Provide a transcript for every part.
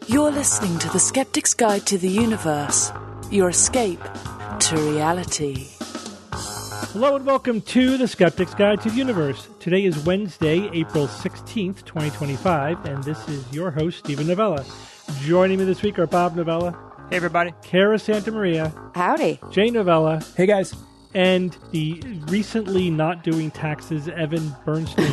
You're listening to the Skeptic's Guide to the Universe, your escape to reality. Hello and welcome to the Skeptic's Guide to the Universe. Today is Wednesday, April 16th, 2025, and this is your host, Stephen Novella. Joining me this week are Bob Novella. Hey, everybody. Kara Santamaria. Howdy. Jay Novella. Hey, guys. And the recently not doing taxes, Evan Bernstein.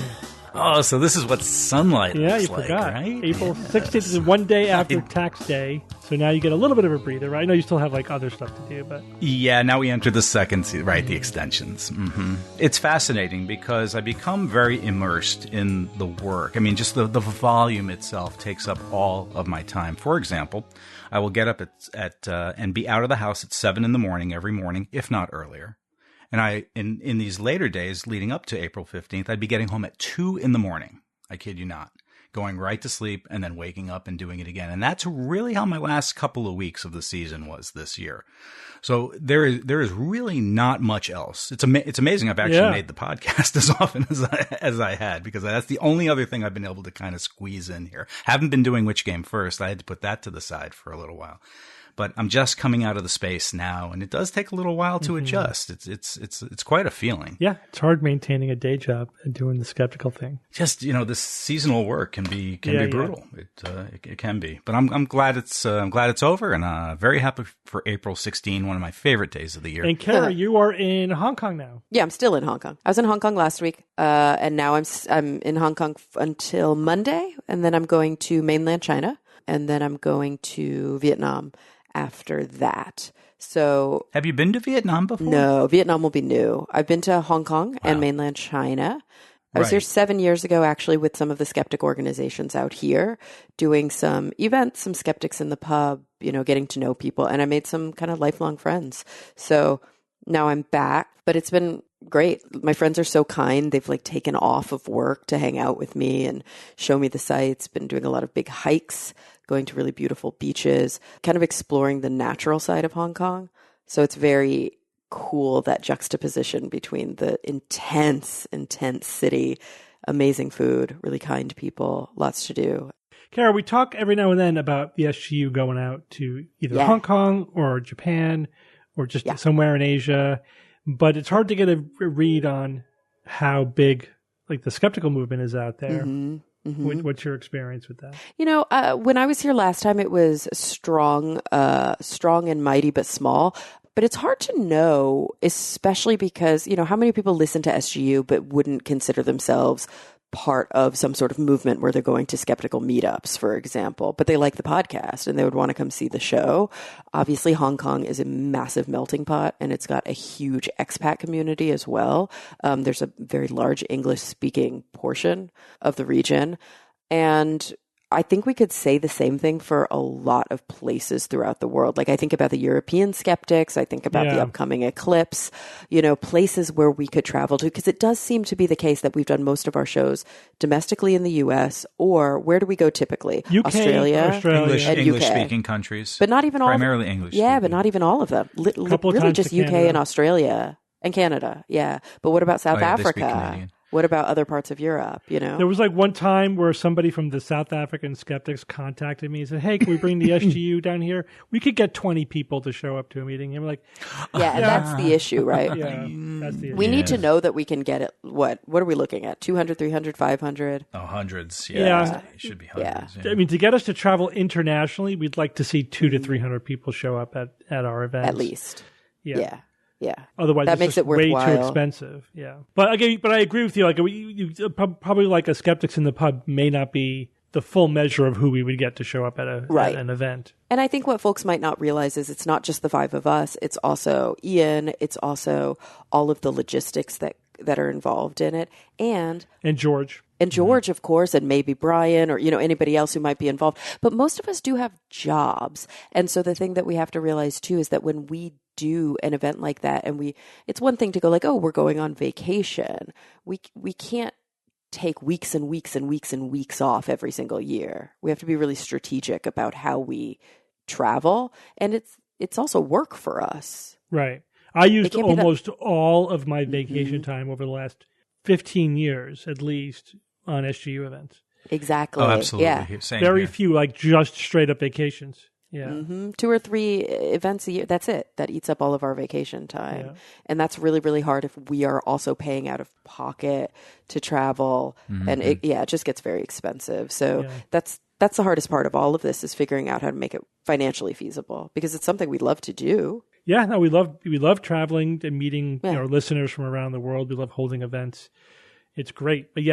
Oh, so this is what sunlight looks you like, forgot. right? April 16th is one day after tax day, so now you get a little bit of a breather, right? I know you still have like other stuff to do, but... Yeah, now we enter the second season, right, the extensions. Mm-hmm. It's fascinating because I become very immersed in the work. I mean, just the volume itself takes up all of my time. For example, I will get up at and be out of the house at 7 in the morning every morning, if not earlier. And in these later days leading up to April 15th, I'd be getting home at 2 in the morning. I kid you not. Going right to sleep and then waking up and doing it again. And that's really how my last couple of weeks of the season was this year. So there is really not much else. It's amazing I've actually made the podcast as often as I had, because that's the only other thing I've been able to kind of squeeze in here. Haven't been doing Which Game First. I had to put that to the side for a little while. But I'm just coming out of the space now, and it does take a little while to adjust. It's quite a feeling. Yeah, it's hard maintaining a day job and doing the skeptical thing. Just, this seasonal work can be brutal. It can be. But I'm glad it's over, and very happy for April 16, one of my favorite days of the year. And Kara, you are in Hong Kong now. Yeah, I'm still in Hong Kong. I was in Hong Kong last week, and now I'm in Hong Kong until Monday, and then I'm going to mainland China, and then I'm going to Vietnam after that. So, have you been to Vietnam before? No, Vietnam will be new. I've been to Hong Kong and mainland China. I was here 7 years ago, actually, with some of the skeptic organizations out here, doing some events, some skeptics in the pub, getting to know people. And I made some kind of lifelong friends. So now I'm back, but it's been great. My friends are so kind. They've taken off of work to hang out with me and show me the sights. Been doing a lot of big hikes, going to really beautiful beaches, kind of exploring the natural side of Hong Kong. So it's very cool, that juxtaposition between the intense city, amazing food, really kind people, lots to do. Kara, we talk every now and then about the SGU going out to either Hong Kong or Japan or just somewhere in Asia, but it's hard to get a read on how big the skeptical movement is out there. Mm-hmm. What's your experience with that? When I was here last time, it was strong and mighty, but small. But it's hard to know, especially because, how many people listen to SGU but wouldn't consider themselves part of some sort of movement where they're going to skeptical meetups, for example, but they like the podcast and they would want to come see the show. Obviously, Hong Kong is a massive melting pot, and it's got a huge expat community as well. There's a very large English-speaking portion of the region, and I think we could say the same thing for a lot of places throughout the world. I think about the European skeptics. I think about the upcoming eclipse, places where we could travel to, because it does seem to be the case that we've done most of our shows domestically in the U.S. or where do we go typically? UK, Australia and English-speaking countries. But not even all primarily English. Yeah, but not even all of them. Really just UK and Australia and Canada. Yeah. But what about South Africa? What about other parts of Europe, There was one time where somebody from the South African skeptics contacted me and said, hey, can we bring the SGU down here? We could get 20 people to show up to a meeting. And we're like... Yeah, that's the issue, right? That's the issue. We need to know that we can get it. What are we looking at? 200, 300, 500? Oh, hundreds. Yeah. It should be hundreds. Yeah. I mean, to get us to travel internationally, we'd like to see 200 to 300 people show up at our events. At least. Yeah. Yeah. Otherwise, that it's makes just it worthwhile. Way too expensive. Yeah. But I agree with you. Probably a Skeptics in the Pub may not be the full measure of who we would get to show up at an event. And I think what folks might not realize is it's not just the five of us. It's also Ian. It's also all of the logistics that are involved in it. And George. And George, of course, and maybe Brian or, anybody else who might be involved. But most of us do have jobs. And so the thing that we have to realize, too, is that when we do an event like that, and it's one thing to go oh, we're going on vacation. We can't take weeks and weeks and weeks and weeks off every single year. We have to be really strategic about how we travel. And it's also work for us. Right. I used almost all of my vacation time over the last 15 years, at least, on SGU events. Exactly. Oh, absolutely. Yeah. Same Very here. few, like just straight up vacations. Yeah. 2 or 3 events a year. That's it. That eats up all of our vacation time. Yeah. And that's really, really hard if we are also paying out of pocket to travel. And it just gets very expensive. So that's the hardest part of all of this, is figuring out how to make it financially feasible, because it's something we love to do. Yeah, no, we love traveling and meeting our listeners from around the world. We love holding events. It's great. But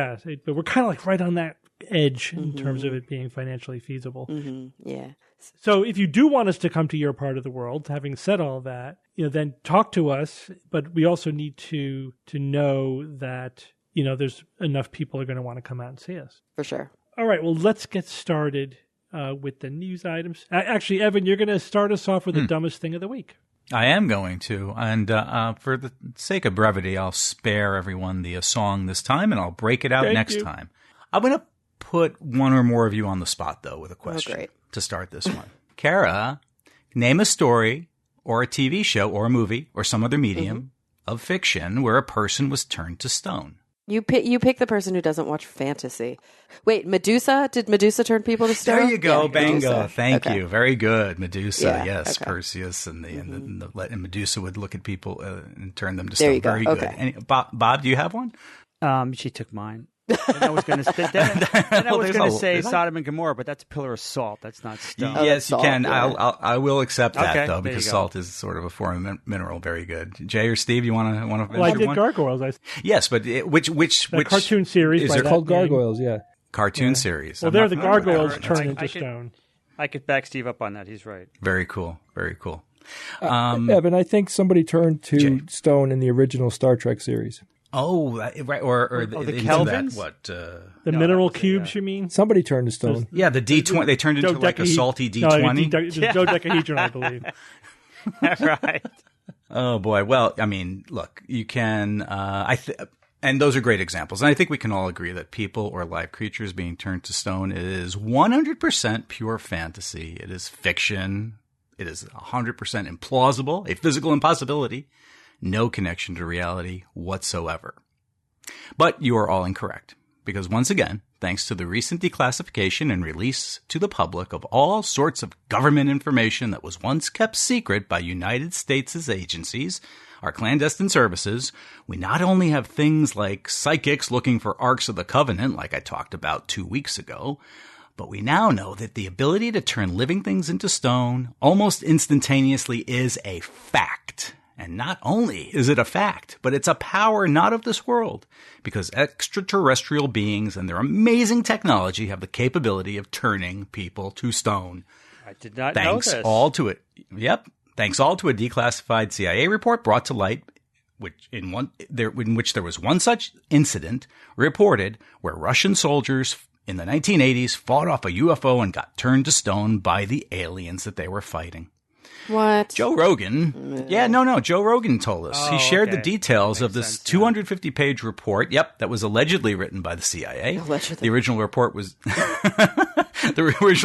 but we're kind of like right on that edge in terms of it being financially feasible. Yeah. So if you do want us to come to your part of the world, having said all that, then talk to us. But we also need to know that, there's enough people are going to want to come out and see us. For sure. All right. Well, let's get started with the news items. Actually, Evan, you're going to start us off with the dumbest thing of the week. I am going to. And for the sake of brevity, I'll spare everyone the song this time, and I'll break it out next time. I'm going to put one or more of you on the spot, though, with a question to start this one. Kara, name a story or a TV show or a movie or some other medium of fiction where a person was turned to stone. You pick the person who doesn't watch fantasy. Wait, Medusa? Did Medusa turn people to stone? There you go, Yeah, Bango. Medusa. Thank you. Very good, Medusa. Yeah, yes, okay. Perseus and Medusa would look at people and turn them to stone. There you go. Very Okay. good. Bob, do you have one? She took mine. And I was going to say Sodom and Gomorrah, but that's a pillar of salt. That's not stone. Yes, salt, you can. yeah. I will accept that Okay, though, there because you go. salt is sort of a foreign mineral. Very good. Jay or Steve, you want to Well, I mention did one? Gargoyles. Yes, but which Cartoon series. is by there that Called name. Gargoyles, yeah. cartoon series? Well, I'm they're not the familiar with that. gargoyles Right. turned I into could- stone. I could back Steve up on that. He's right. Very cool. Very cool. Evan, I think somebody turned to Jay. stone in the original Star Trek series. Oh, right. Or the into Kelvins? That, what? The No, mineral that was cubes, you mean? Somebody turned to stone. Yeah, the D20. They turned into like a salty D20. The dodecahedron, I believe. Right. Oh boy. Well, I mean, look, you can. And those are great examples. And I think we can all agree that people or live creatures being turned to stone is 100% pure fantasy. It is fiction. It is 100% implausible, a physical impossibility, no connection to reality whatsoever. But you are all incorrect, because once again, thanks to the recent declassification and release to the public of all sorts of government information that was once kept secret by United States' agencies, our clandestine services, we not only have things like psychics looking for Arks of the Covenant, like I talked about 2 weeks ago, but we now know that the ability to turn living things into stone almost instantaneously is a fact. And not only is it a fact, but it's a power not of this world, because extraterrestrial beings and their amazing technology have the capability of turning people to stone. I did not Thanks know this. all to it. Yep. Thanks all to a declassified CIA report brought to light, in which there was one such incident reported where Russian soldiers in the 1980s fought off a UFO and got turned to stone by the aliens that they were fighting. What? Joe Rogan. Joe Rogan told us. He shared the details of this 250-page report. Yep, that was allegedly written by the CIA. Allegedly. The original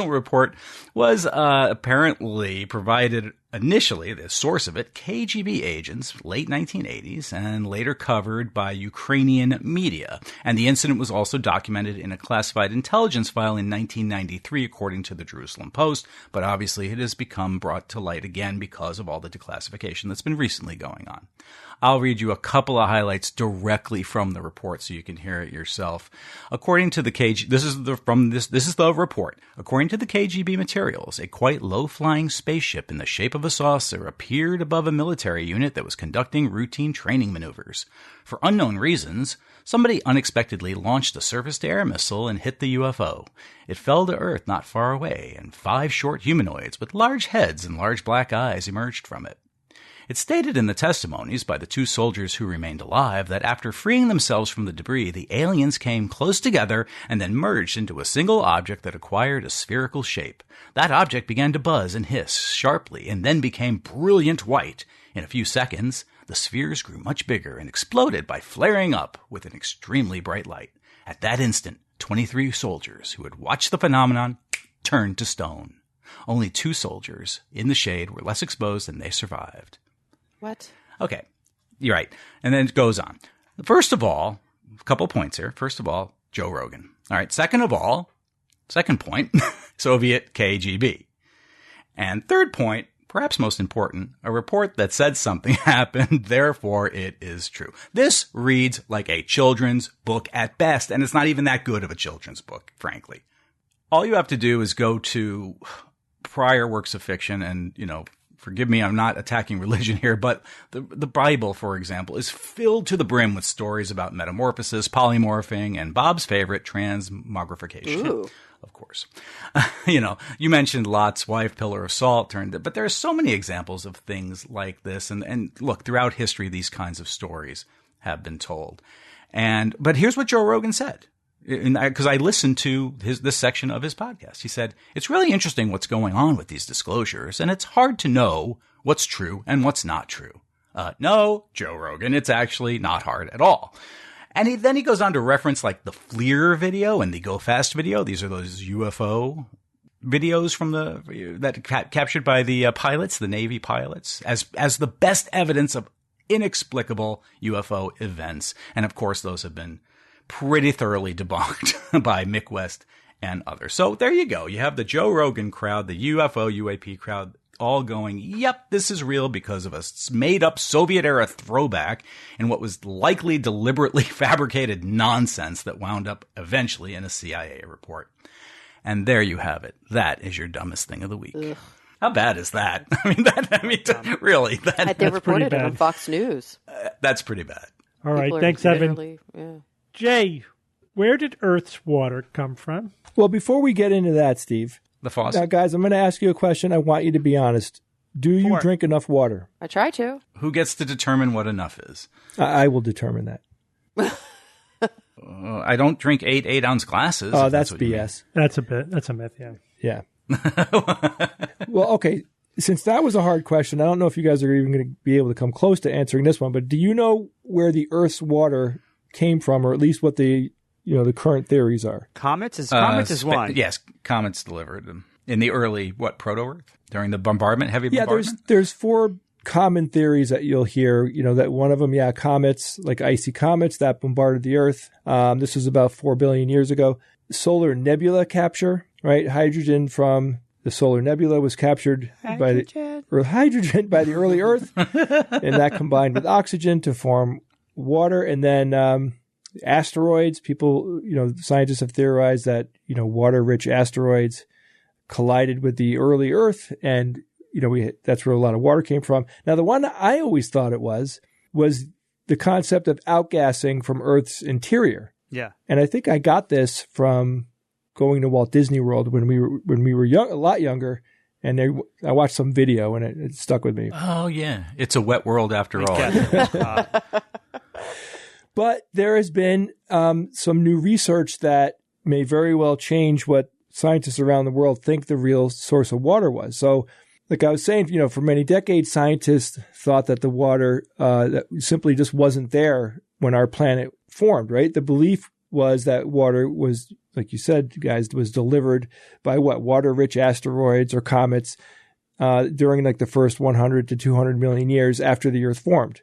report was apparently provided initially, the source of it, KGB agents, late 1980s, and later covered by Ukrainian media. And the incident was also documented in a classified intelligence file in 1993, according to the Jerusalem Post. But obviously, it has become brought to light again because of all the declassification that's been recently going on. I'll read you a couple of highlights directly from the report so you can hear it yourself. According to the this is the report. According to the KGB materials, a quite low-flying spaceship in the shape of a saucer appeared above a military unit that was conducting routine training maneuvers. For unknown reasons, somebody unexpectedly launched a surface-to-air missile and hit the UFO. It fell to Earth not far away, and 5 short humanoids with large heads and large black eyes emerged from it. It's stated in the testimonies by the 2 soldiers who remained alive that after freeing themselves from the debris, the aliens came close together and then merged into a single object that acquired a spherical shape. That object began to buzz and hiss sharply and then became brilliant white. In a few seconds, the spheres grew much bigger and exploded by flaring up with an extremely bright light. At that instant, 23 soldiers who had watched the phenomenon turned to stone. Only 2 soldiers in the shade were less exposed and they survived. What? Okay, you're right. And then it goes on. First of all, a couple points here. First of all, Joe Rogan. All right. Second point, Soviet KGB. And third point, perhaps most important, a report that said something happened, therefore it is true. This reads like a children's book at best, and it's not even that good of a children's book, frankly. All you have to do is go to prior works of fiction and, forgive me, I'm not attacking religion here, but the Bible, for example, is filled to the brim with stories about metamorphosis, polymorphing, and Bob's favorite, transmogrification. Ooh. Of course. You mentioned Lot's wife, pillar of salt, but there are so many examples of things like this. And look, throughout history, these kinds of stories have been told. But here's what Joe Rogan said. Because I listened to this section of his podcast. He said, it's really interesting what's going on with these disclosures, and it's hard to know what's true and what's not true. No, Joe Rogan, it's actually not hard at all. And then he goes on to reference like the FLIR video and the Go Fast video. These are those UFO videos from captured by the pilots, the Navy pilots, as the best evidence of inexplicable UFO events. And of course, those have been pretty thoroughly debunked by Mick West and others. So there you go. You have the Joe Rogan crowd, the UFO, UAP crowd, all going, yep, this is real because of a made-up Soviet-era throwback and what was likely deliberately fabricated nonsense that wound up eventually in a CIA report. And there you have it. That is your dumbest thing of the week. Ugh. How bad is that? Really. They reported it on Fox News. That's pretty bad. All right. Thanks, Evan. Yeah. Jay, where did Earth's water come from? Well, before we get into that, Steve. The faucet. Now, guys, I'm going to ask you a question. I want you to be honest. Do you drink enough water? I try to. Who gets to determine what enough is? I will determine that. I don't drink 8-ounce glasses. Oh, that's BS. That's a myth, yeah. Yeah. Well, okay. Since that was a hard question, I don't know if you guys are even going to be able to come close to answering this one, but do you know where the Earth's water came from, or at least what the current theories are? Comets is one. Yes, comets delivered in the early, proto-Earth? During the bombardment, heavy bombardment? Yeah, there's 4 common theories that you'll hear, that one of them, comets, like icy comets that bombarded the Earth. This was about 4 billion years ago. Solar nebula capture, right? Hydrogen from the solar nebula was captured by the early Earth, and that combined with oxygen to form water. And then asteroids, scientists have theorized that, water-rich asteroids collided with the early Earth, and that's where a lot of water came from. Now, the one I always thought it was the concept of outgassing from Earth's interior. Yeah, and I think I got this from going to Walt Disney World when we were young, a lot younger, and I watched some video and it stuck with me. Oh yeah, it's a wet world after all. But there has been some new research that may very well change what scientists around the world think the real source of water was. So, like I was saying, for many decades, scientists thought that the water that simply just wasn't there when our planet formed, right? The belief was that water was, like you said, guys, was delivered by water-rich asteroids or comets during like the first 100 to 200 million years after the Earth formed.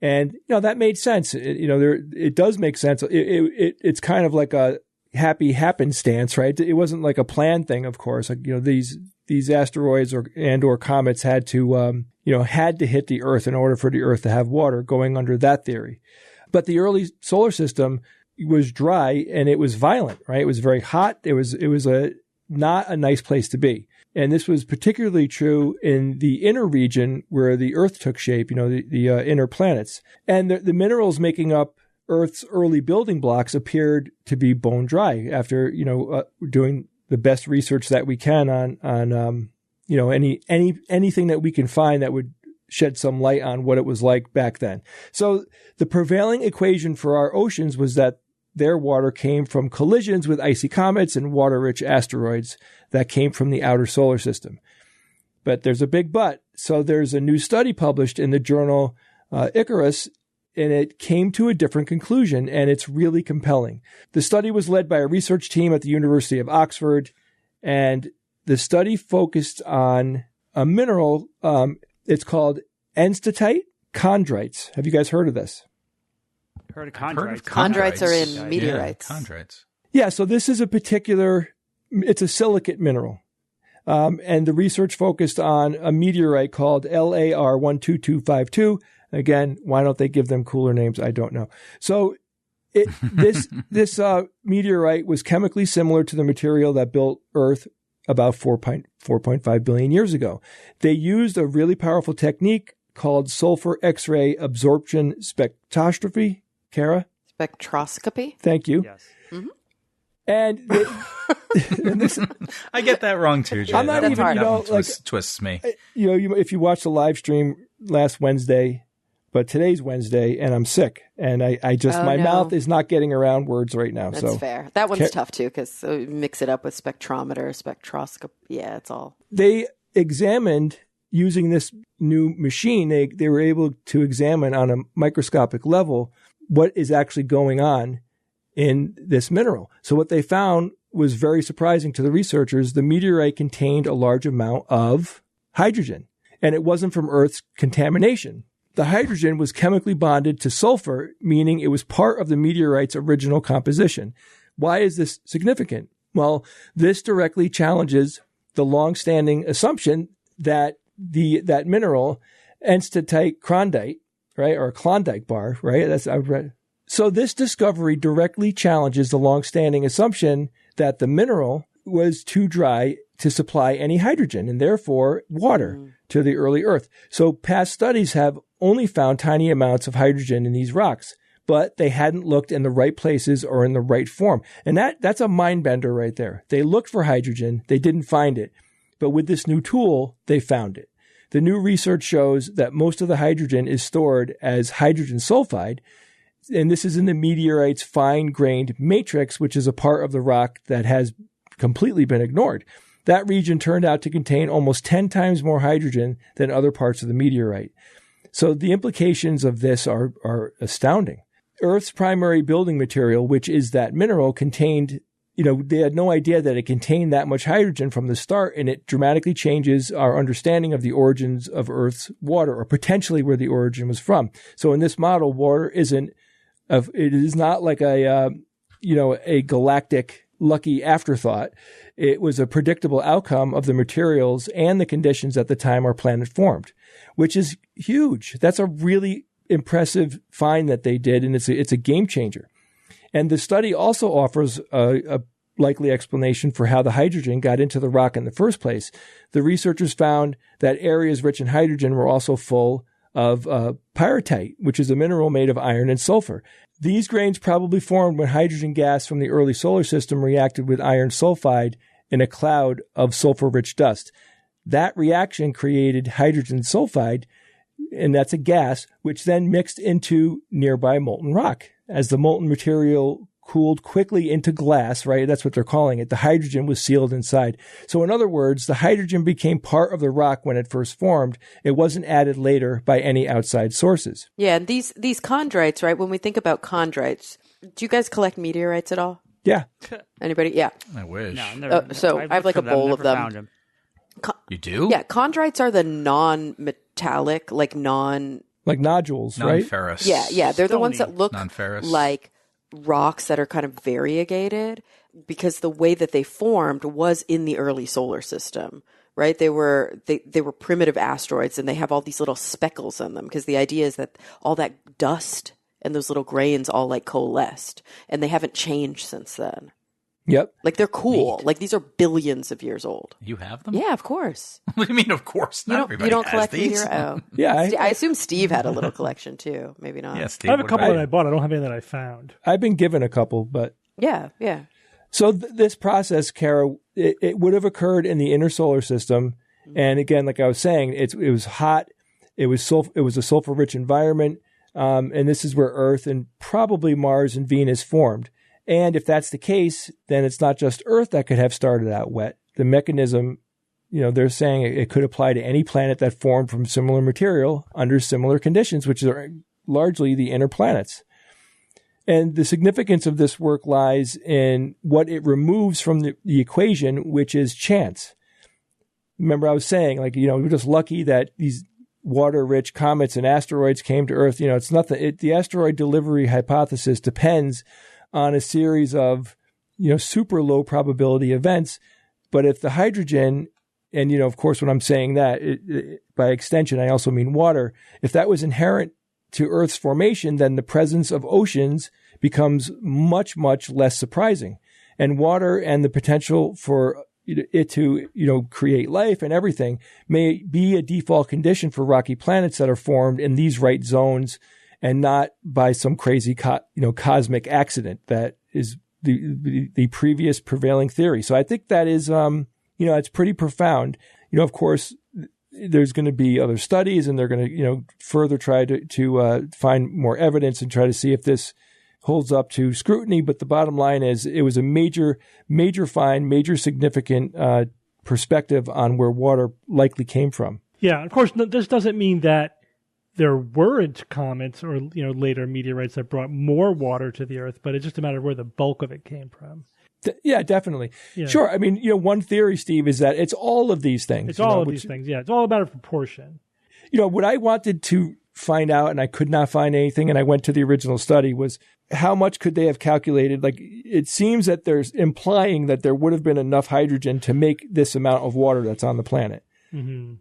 And, that made sense. It does make sense. It's kind of like a happy happenstance, right? It wasn't like a planned thing, of course. Like, these asteroids or comets had to hit the Earth in order for the Earth to have water, going under that theory. But the early solar system was dry and it was violent, right? It was very hot. It was not a nice place to be. And this was particularly true in the inner region where the Earth took shape, the inner planets. And the minerals making up Earth's early building blocks appeared to be bone dry after, doing the best research that we can on anything that we can find that would shed some light on what it was like back then. So the prevailing equation for our oceans was that their water came from collisions with icy comets and water-rich asteroids that came from the outer solar system. But there's a big but. So there's a new study published in the journal Icarus, and it came to a different conclusion, and it's really compelling. The study was led by a research team at the University of Oxford, and the study focused on a mineral. It's called enstatite chondrites. Have you guys heard of this? Heard of chondrites? Chondrites are in meteorites. Yeah, chondrites. Yeah, so this is it's a silicate mineral. And the research focused on a meteorite called LAR 12252. Again, why don't they give them cooler names? I don't know. So this meteorite was chemically similar to the material that built Earth about 4.5 billion years ago. They used a really powerful technique called sulfur X-ray absorption spectroscopy. Kara? Spectroscopy? Thank you. Yes. Mm-hmm. And this, I get that wrong too, Jay. I'm not That even, one- you that know, one twists me. if you watch the live stream last Wednesday, but today's Wednesday, and I'm sick, and I just my mouth is not getting around words right now. That's so fair. That one's tough too because mix it up with spectrometer, spectroscopy. Yeah, it's all. They examined using this new machine. They were able to examine on a microscopic level what is actually going on in this mineral. So what they found was very surprising to the researchers. The meteorite contained a large amount of hydrogen, and it wasn't from Earth's contamination. The hydrogen was chemically bonded to sulfur, meaning it was part of the meteorite's original composition. Why is this significant? Well, this directly challenges the long-standing assumption that that mineral, enstatite crondite, right, or Klondike bar, right? I've read. So this discovery directly challenges the long-standing assumption that the mineral was too dry to supply any hydrogen and therefore water to the early Earth. So past studies have only found tiny amounts of hydrogen in these rocks, but they hadn't looked in the right places or in the right form. And that's a mind bender right there. They looked for hydrogen. They didn't find it. But with this new tool, they found it. The new research shows that most of the hydrogen is stored as hydrogen sulfide, and this is in the meteorite's fine-grained matrix, which is a part of the rock that has completely been ignored. That region turned out to contain almost 10 times more hydrogen than other parts of the meteorite. So the implications of this are astounding. Earth's primary building material, which is that mineral, contained, they had no idea that it contained that much hydrogen from the start, and it dramatically changes our understanding of the origins of Earth's water, or potentially where the origin was from. So in this model, water it is not like a galactic lucky afterthought. It was a predictable outcome of the materials and the conditions at the time our planet formed, which is huge. That's a really impressive find that they did, and it's a game changer. And the study also offers a likely explanation for how the hydrogen got into the rock in the first place. The researchers found that areas rich in hydrogen were also full of pyrrhotite, which is a mineral made of iron and sulfur. These grains probably formed when hydrogen gas from the early solar system reacted with iron sulfide in a cloud of sulfur-rich dust. That reaction created hydrogen sulfide, and that's a gas, which then mixed into nearby molten rock. As the molten material cooled quickly into glass, right? That's what they're calling it. The hydrogen was sealed inside. So in other words, the hydrogen became part of the rock when it first formed. It wasn't added later by any outside sources. Yeah, and these chondrites, right? When we think about chondrites, do you guys collect meteorites at all? Yeah. Anybody? Yeah. I wish. No, never, so I have like a bowl of them. You do? Yeah, chondrites are the non-metallic, like nodules, right? Non-ferrous. Yeah. They're the ones that look non-ferrous. like rocks that are kind of variegated, because the way that they formed was in the early solar system, right? They were primitive asteroids, and they have all these little speckles on them, because the idea is that all that dust and those little grains all like coalesced, and they haven't changed since then. Yep. Like they're cool. Neat. Like these are billions of years old. You have them? Yeah, of course. What do you mean, of course? Not everybody you don't has collect these. Oh. Yeah. I assume Steve had a little collection too. Maybe not. Yeah, Steve, I have a couple that I bought. I don't have any that I found. I've been given a couple, but... Yeah. So this process, Kara, it would have occurred in the inner solar system. Mm-hmm. And again, like I was saying, it was hot. It was a sulfur-rich environment. And this is where Earth and probably Mars and Venus formed. And if that's the case, then it's not just Earth that could have started out wet. The mechanism, they're saying it could apply to any planet that formed from similar material under similar conditions, which are largely the inner planets. And the significance of this work lies in what it removes from the equation, which is chance. Remember I was saying, we're just lucky that these water-rich comets and asteroids came to Earth. It's nothing. The asteroid delivery hypothesis depends on a series of super low probability events. But if the hydrogen, and, of course, when I'm saying that, by extension, I also mean water, if that was inherent to Earth's formation, then the presence of oceans becomes much, much less surprising. And water and the potential for it to, create life and everything may be a default condition for rocky planets that are formed in these right zones and not by some crazy, cosmic accident that is the previous prevailing theory. So I think that is, it's pretty profound. Of course, there's going to be other studies and they're going to, further try to find more evidence and try to see if this holds up to scrutiny. But the bottom line is it was a major find, major significant perspective on where water likely came from. Yeah, of course, this doesn't mean that there weren't comets or later meteorites that brought more water to the Earth, but it's just a matter of where the bulk of it came from. Yeah, definitely. Yeah. Sure. I mean, one theory, Steve, is that it's all of these things. It's all of these things. Yeah, it's all about a proportion. What I wanted to find out, and I could not find anything, and I went to the original study, was how much could they have calculated? Like, it seems that there's implying that there would have been enough hydrogen to make this amount of water that's on the planet. Mm-hmm.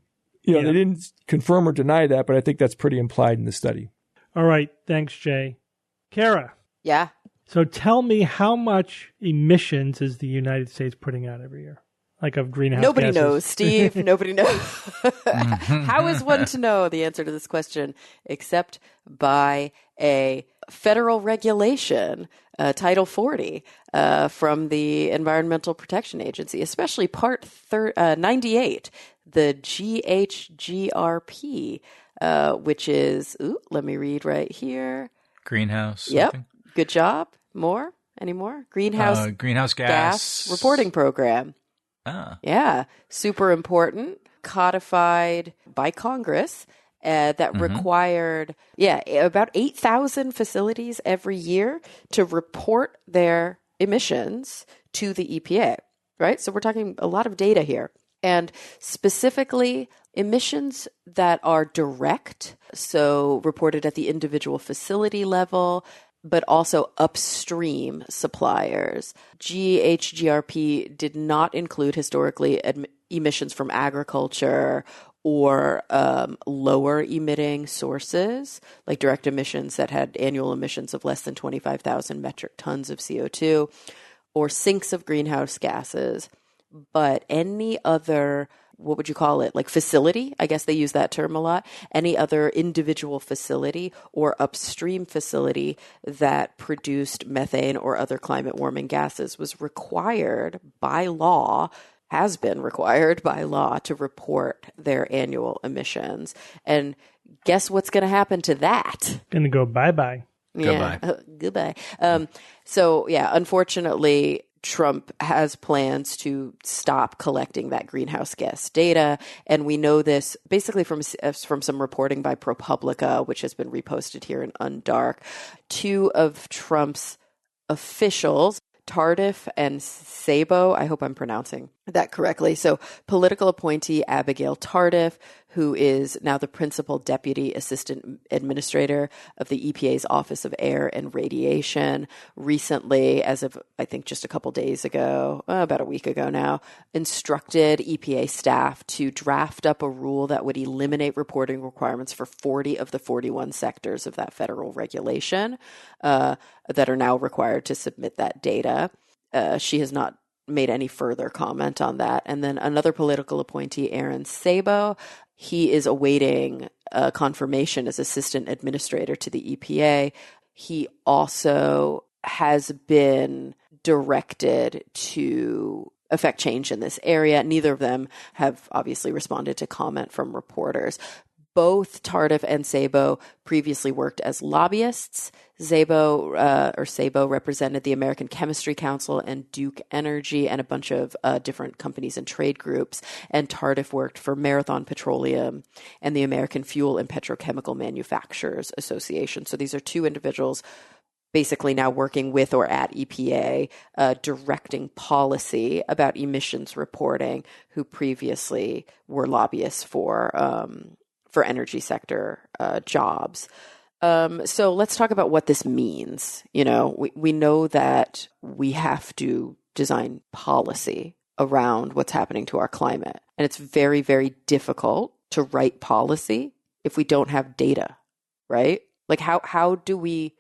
They didn't confirm or deny that, but I think that's pretty implied in the study. All right. Thanks, Jay. Kara. Yeah. So tell me, how much emissions is the United States putting out every year? Like of greenhouse gases? Nobody knows, Steve. Nobody knows. How is one to know the answer to this question except by a federal regulation, Title 40, from the Environmental Protection Agency, especially Part 98, the GHGRP, which is, let me read right here. Greenhouse. Yep. Something. Good job. More? Any more? Greenhouse gas reporting program. Ah. Yeah. Super important. Codified by Congress that required, about 8,000 facilities every year to report their emissions to the EPA, right? So we're talking a lot of data here. And specifically, emissions that are direct, so reported at the individual facility level, but also upstream suppliers. GHGRP did not include historically emissions from agriculture or lower emitting sources, like direct emissions that had annual emissions of less than 25,000 metric tons of CO2, or sinks of greenhouse gases. But any other, what would you call it? Like facility? I guess they use that term a lot. Any other individual facility or upstream facility that produced methane or other climate warming gases was required by law, has been required by law to report their annual emissions. And guess what's going to happen to that? Going to go bye-bye. Yeah, goodbye. Unfortunately, Trump has plans to stop collecting that greenhouse gas data. And we know this basically from some reporting by ProPublica, which has been reposted here in Undark. Two of Trump's officials, Tardif and Sabo, I hope I'm pronouncing that correctly. So political appointee Abigail Tardif, who is now the principal deputy assistant administrator of the EPA's Office of Air and Radiation, recently, as of I think just a couple days ago, about a week ago now, instructed EPA staff to draft up a rule that would eliminate reporting requirements for 40 of the 41 sectors of that federal regulation that are now required to submit that data. She has not made any further comment on that. And then another political appointee, Aaron Sabo, he is awaiting confirmation as assistant administrator to the EPA. He also has been directed to affect change in this area. Neither of them have obviously responded to comment from reporters. Both Tardif and Sabo previously worked as lobbyists. Sabo represented the American Chemistry Council and Duke Energy and a bunch of different companies and trade groups. And Tardif worked for Marathon Petroleum and the American Fuel and Petrochemical Manufacturers Association. So these are two individuals basically now working with or at EPA, directing policy about emissions reporting, who previously were lobbyists for energy sector jobs. So let's talk about what this means. You know, we know that we have to design policy around what's happening to our climate. And it's very, very difficult to write policy if we don't have data, right? Like how do we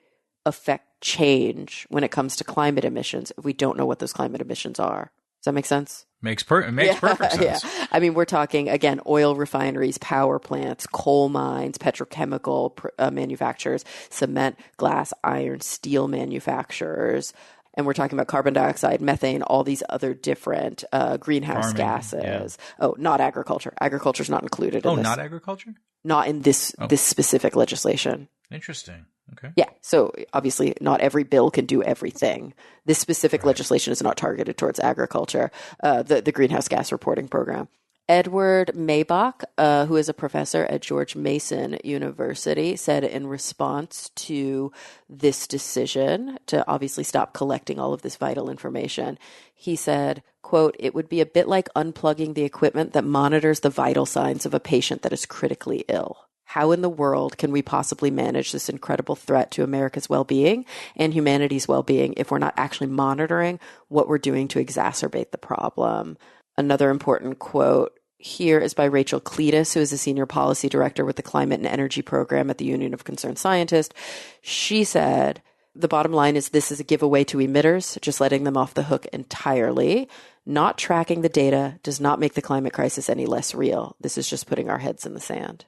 affect change when it comes to climate emissions if we don't know what those climate emissions are? Does that make sense? Makes perfect sense. Yeah. I mean, we're talking, again, oil refineries, power plants, coal mines, petrochemical manufacturers, cement, glass, iron, steel manufacturers. And we're talking about carbon dioxide, methane, all these other different greenhouse gases. Yeah. Oh, not agriculture. Agriculture's not included in this. Oh, not agriculture? Not in this specific legislation. Interesting. Okay. Yeah. So obviously not every bill can do everything. This specific legislation is not targeted towards agriculture, the greenhouse gas reporting program. Edward Maybach, who is a professor at George Mason University, said in response to this decision to obviously stop collecting all of this vital information, he said, quote, "It would be a bit like unplugging the equipment that monitors the vital signs of a patient that is critically ill. How in the world can we possibly manage this incredible threat to America's well-being and humanity's well-being if we're not actually monitoring what we're doing to exacerbate the problem?" Another important quote here is by Rachel Cletus, who is a senior policy director with the Climate and Energy Program at the Union of Concerned Scientists. She said, "The bottom line is this is a giveaway to emitters, just letting them off the hook entirely. Not tracking the data does not make the climate crisis any less real. This is just putting our heads in the sand."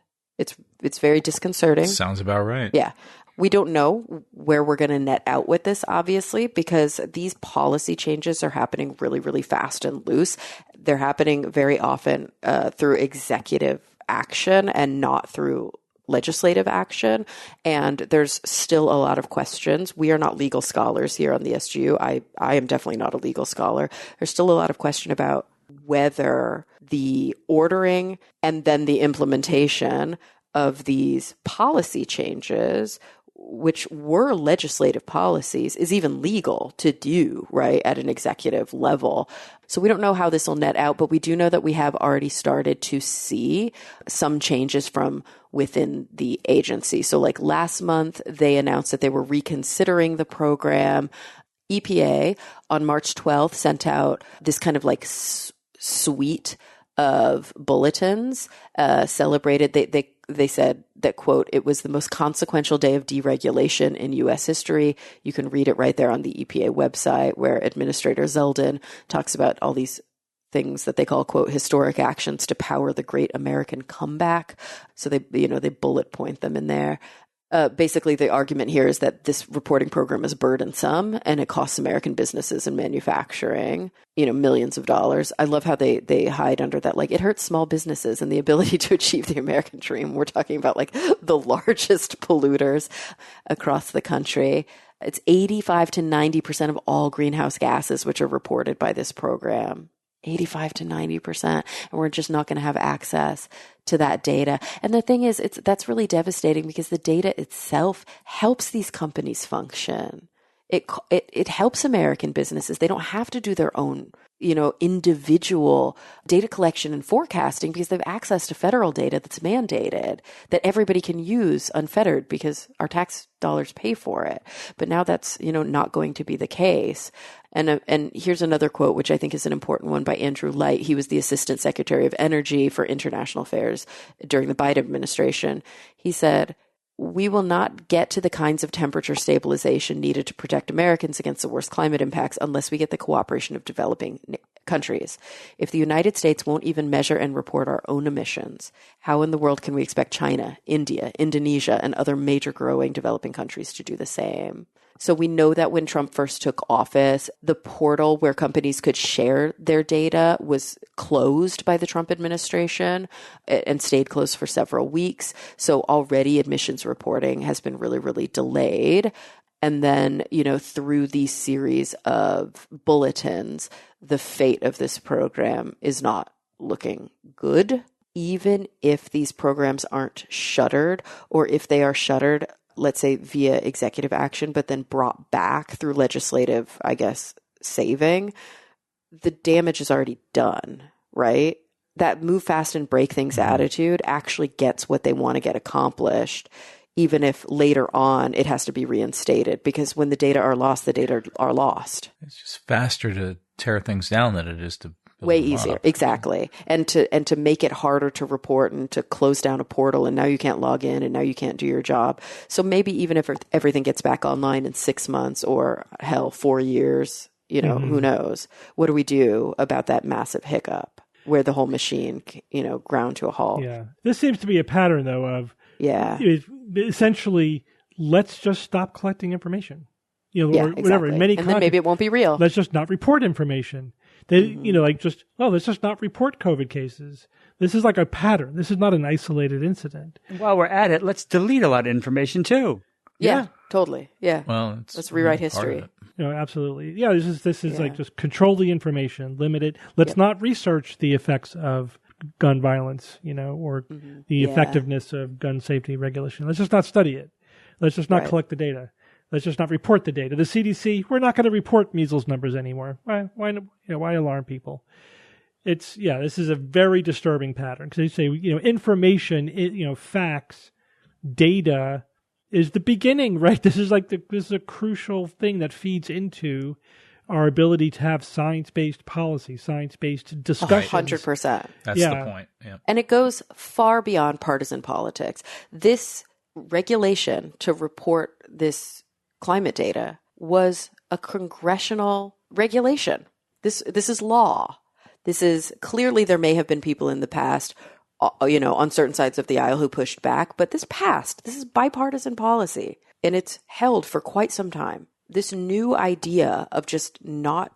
It's very disconcerting. Sounds about right. Yeah. We don't know where we're going to net out with this, obviously, because these policy changes are happening really, really fast and loose. They're happening very often through executive action and not through legislative action. And there's still a lot of questions. We are not legal scholars here on the SGU. I am definitely not a legal scholar. There's still a lot of question about whether the ordering and then the implementation of these policy changes, which were legislative policies, is even legal to do, right, at an executive level. So we don't know how this will net out, but we do know that we have already started to see some changes from within the agency. So like last month, they announced that they were reconsidering the program. EPA on March 12th sent out this kind of like suite of bulletins, celebrated. They said that, quote, "It was the most consequential day of deregulation in U.S. history." You can read it right there on the EPA website, where Administrator Zeldin talks about all these things that they call, quote, "historic actions to power the great American comeback." So they bullet point them in there. Basically, the argument here is that this reporting program is burdensome and it costs American businesses and manufacturing, millions of dollars. I love how they hide under that, like, it hurts small businesses and the ability to achieve the American dream. We're talking about like the largest polluters across the country. It's 85 to 90% of all greenhouse gases which are reported by this program. 85 to 90%. And we're just not going to have access to that data. And the thing is, that's really devastating because the data itself helps these companies function. It helps American businesses. They don't have to do their own, individual data collection and forecasting because they have access to federal data that's mandated, that everybody can use unfettered because our tax dollars pay for it. But now that's, not going to be the case. And here's another quote, which I think is an important one, by Andrew Light. He was the Assistant Secretary of Energy for International Affairs during the Biden administration. He said, "We will not get to the kinds of temperature stabilization needed to protect Americans against the worst climate impacts unless we get the cooperation of developing countries. If the United States won't even measure and report our own emissions, how in the world can we expect China, India, Indonesia, and other major growing developing countries to do the same?" So we know that when Trump first took office, the portal where companies could share their data was closed by the Trump administration and stayed closed for several weeks. So already emissions reporting has been really, really delayed. And then, through these series of bulletins, the fate of this program is not looking good. Even if these programs aren't shuttered, or if they are shuttered, let's say via executive action, but then brought back through legislative, saving, the damage is already done, right? That move fast and break things attitude actually gets what they want to get accomplished, even if later on it has to be reinstated, because when the data are lost, the data are lost. It's just faster to tear things down than it is to build Way them easier. up. Exactly. And to make it harder to report and to close down a portal, and now you can't log in and now you can't do your job. So maybe even if everything gets back online in 6 months or hell, 4 years, who knows? What do we do about that massive hiccup where the whole machine, ground to a halt? Yeah. This seems to be a pattern, though, of essentially, let's just stop collecting information. Or whatever. Exactly. In many and then maybe it won't be real. Let's just not report information. They, let's just not report COVID cases. This is like a pattern. This is not an isolated incident. While we're at it, let's delete a lot of information too. Yeah, totally. Yeah. Well, let's rewrite history. Absolutely. Yeah, this is like just control the information, limit it. Let's not research the effects of gun violence, or the effectiveness of gun safety regulation. Let's just not study it. Let's just not collect the data. Let's just not report the data. The CDC, we're not going to report measles numbers anymore. Why alarm people? This is a very disturbing pattern, because they say, information, facts, data is the beginning, right? This is a crucial thing that feeds into our ability to have science-based policy, science-based discussions. 100%. That's the point. Yeah. And it goes far beyond partisan politics. This regulation to report this climate data was a congressional regulation. This is law. This is clearly, there may have been people in the past, on certain sides of the aisle who pushed back, but this passed. This is bipartisan policy, and it's held for quite some time. This new idea of just not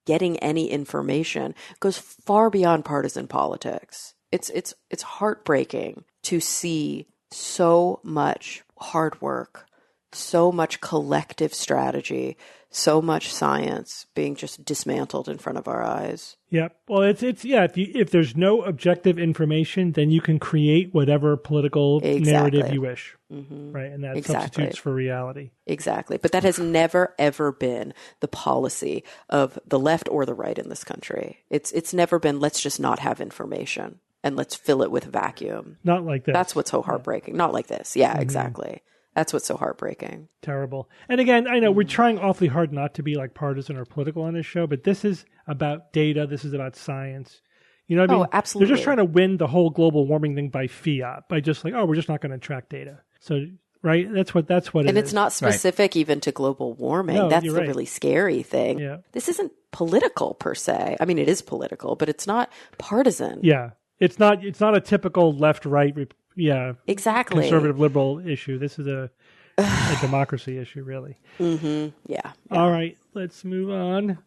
getting any information goes far beyond partisan politics. It's heartbreaking to see so much hard work, so much collective strategy, so much science being just dismantled in front of our eyes. Yeah. Well, if there's no objective information, then you can create whatever political narrative you wish. Mm-hmm. Right. And that substitutes for reality. Exactly. But that has never, ever been the policy of the left or the right in this country. It's never been, let's just not have information and let's fill it with vacuum. Not like this. That's what's so heartbreaking. Not like this. Yeah, exactly. That's what's so heartbreaking. Terrible. And again, I know we're trying awfully hard not to be like partisan or political on this show, but this is about data. This is about science. You know what I mean? Oh, absolutely. They're just trying to win the whole global warming thing by fiat, by just we're just not going to track data. So, right? That's what it is. And it's not specific even to global warming. No, that's the really scary thing. Yeah. This isn't political per se. I mean, it is political, but it's not partisan. Yeah. It's not a typical left-right exactly. conservative liberal issue. This is a democracy issue, really. Mm-hmm. Yeah. All right, let's move on.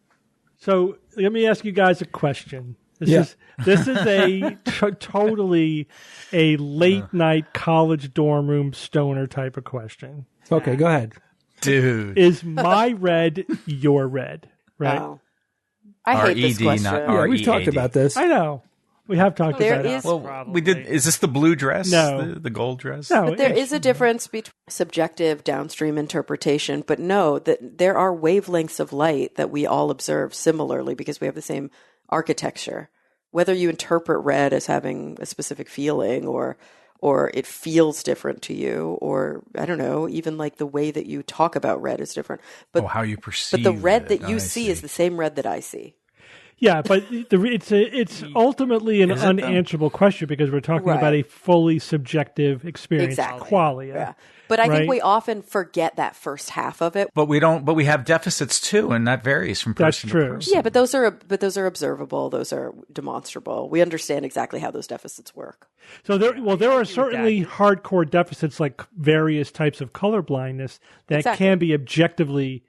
So let me ask you guys a question. This is totally a late night college dorm room stoner type of question. Okay, go ahead. Dude. Is my red your red? Right? Oh. I hate this question. Yeah, we've talked about this. I know. We have talked about it. Well, we did. Is this the blue dress? No. The gold dress? No. But there is a difference between subjective downstream interpretation, but no, that there are wavelengths of light that we all observe similarly because we have the same architecture. Whether you interpret red as having a specific feeling or it feels different to you, or I don't know, even like the way that you talk about red is different. But how you perceive But the red that you see is the same red that I see. Yeah, but it's ultimately an unanswerable question because we're talking about a fully subjective experience, qualia. Yeah. But I think we often forget that first half of it. But we don't. But we have deficits too, and that varies from person to person. Yeah, but those are observable. Those are demonstrable. We understand exactly how those deficits work. So there are certainly hardcore deficits like various types of color blindness that can be objectively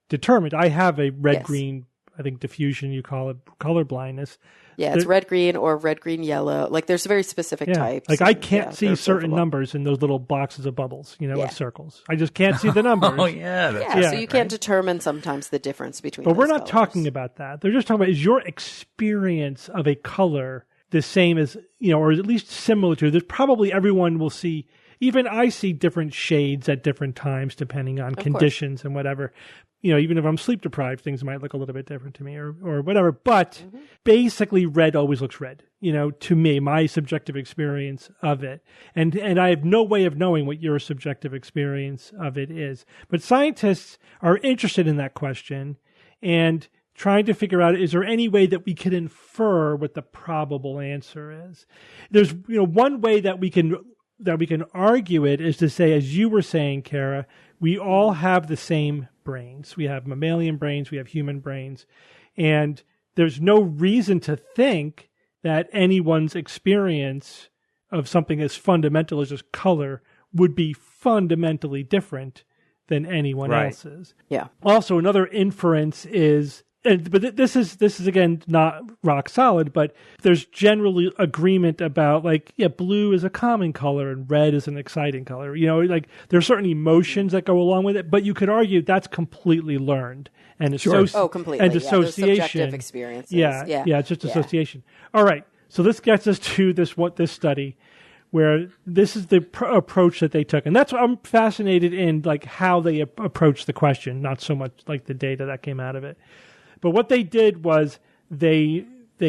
determined. I have a red-green. I think diffusion, you call it color blindness. Yeah, it's red-green or red-green-yellow. Like there's very specific types. Like I can't see certain numbers in those little boxes of bubbles, of circles. I just can't see the numbers. Oh, yeah. So you can't determine sometimes the difference between But we're not colors. talking about that. They're just talking about, is your experience of a color the same as, or at least similar to, that probably everyone will see even I see different shades at different times depending on conditions and whatever. Even if I'm sleep deprived, things might look a little bit different to me or whatever. But basically, red always looks red, to me, my subjective experience of it. And I have no way of knowing what your subjective experience of it is. But scientists are interested in that question and trying to figure out, is there any way that we can infer what the probable answer is? There's, one way that we can argue it is to say, as you were saying, Kara, we all have the same brains. We have mammalian brains, we have human brains, and there's no reason to think that anyone's experience of something as fundamental as just color would be fundamentally different than anyone else's. Yeah. Also, another inference is, but this is again not rock solid, but there's generally agreement about blue is a common color and red is an exciting color. There's certain emotions that go along with it, but you could argue that's completely learned and completely and association. Subjective experiences. Yeah, it's just association. All right, so this gets us to this study, where this is the approach that they took, and that's what I'm fascinated in, how they approach the question, not so much like the data that came out of it. But what they did was they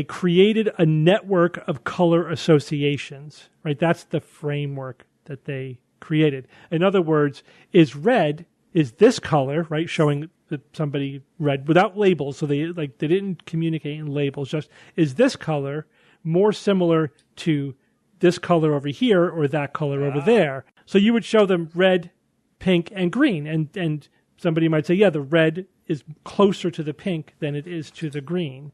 created a network of color associations, right? That's the framework that they created. In other words, is this color, right, showing that somebody read without labels, so they didn't communicate in labels, just is this color more similar to this color over here or that color over there? So you would show them red, pink, and green, and somebody might say, yeah, the red is closer to the pink than it is to the green.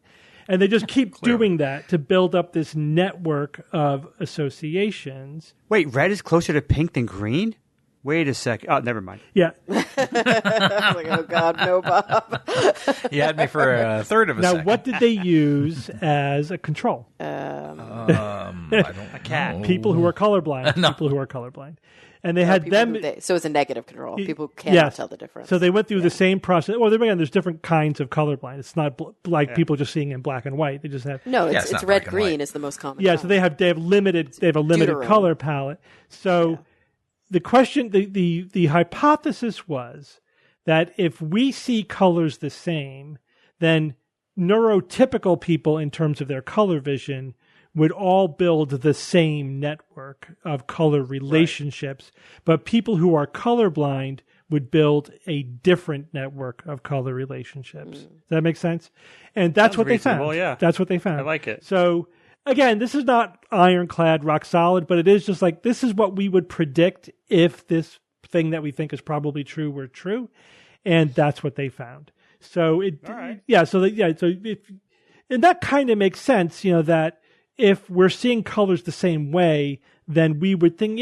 And they just keep doing that to build up this network of associations. Wait, red is closer to pink than green? Wait a second. Oh, never mind. Yeah. Oh, God, no, Bob. You had me for a third of a second. Now, what did they use as a control? I don't a cat. know. People who are colorblind. No. People who are colorblind. And they had them. So it's a negative control. People cannot tell the difference. So they went through the same process. Well, again, there's different kinds of colorblind. It's not people just seeing in black and white. They just have it's red green is the most common. Yeah, so they have a limited color palette. So the question, the hypothesis was that if we see colors the same, then neurotypical people in terms of their color vision would all build the same network of color relationships, but people who are colorblind would build a different network of color relationships. Does that make sense? And that's what they found. Yeah. That's what they found. I like it. So again, this is not ironclad, rock solid, but it is just this is what we would predict if this thing that we think is probably true were true, and that's what they found. So and that kind of makes sense, that if we're seeing colors the same way, then we would think,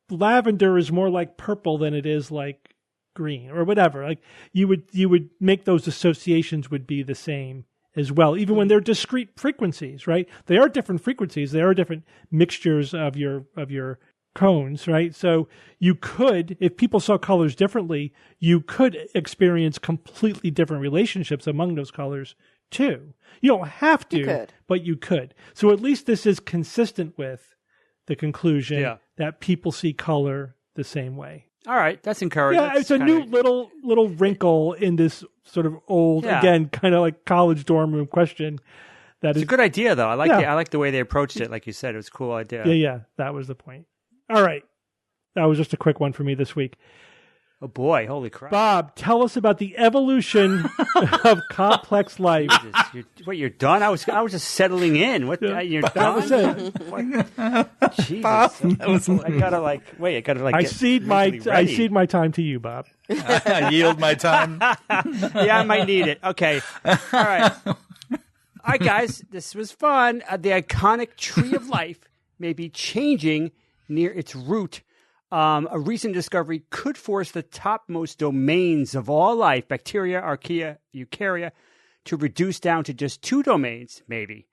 lavender is more like purple than it is like green or whatever. You would make those associations would be the same as well, even when they're discrete frequencies, right? They are different frequencies. They are different mixtures of your cones, right? So you could, if people saw colors differently, you could experience completely different relationships among those colors too. You don't have to, but you could. So at least this is consistent with the conclusion that people see color the same way. All right, that's encouraging. Yeah, it's a new little wrinkle in this sort of old, again, kind of like college dorm room question. It's a good idea, though. I like the way they approached it. Like you said, it was a cool idea. Yeah, that was the point. All right, that was just a quick one for me this week. Oh boy, holy crap. Bob, tell us about the evolution of complex life. Jesus, you're done? I was just settling in. What? You're done? That was it. Jesus. Bob, I cede my time to you, Bob. I yield my time. Yeah, I might need it. Okay. All right. All right, guys, this was fun. The iconic tree of life may be changing near its root. A recent discovery could force the topmost domains of all life, bacteria, archaea, eukarya, to reduce down to just 2 domains, maybe.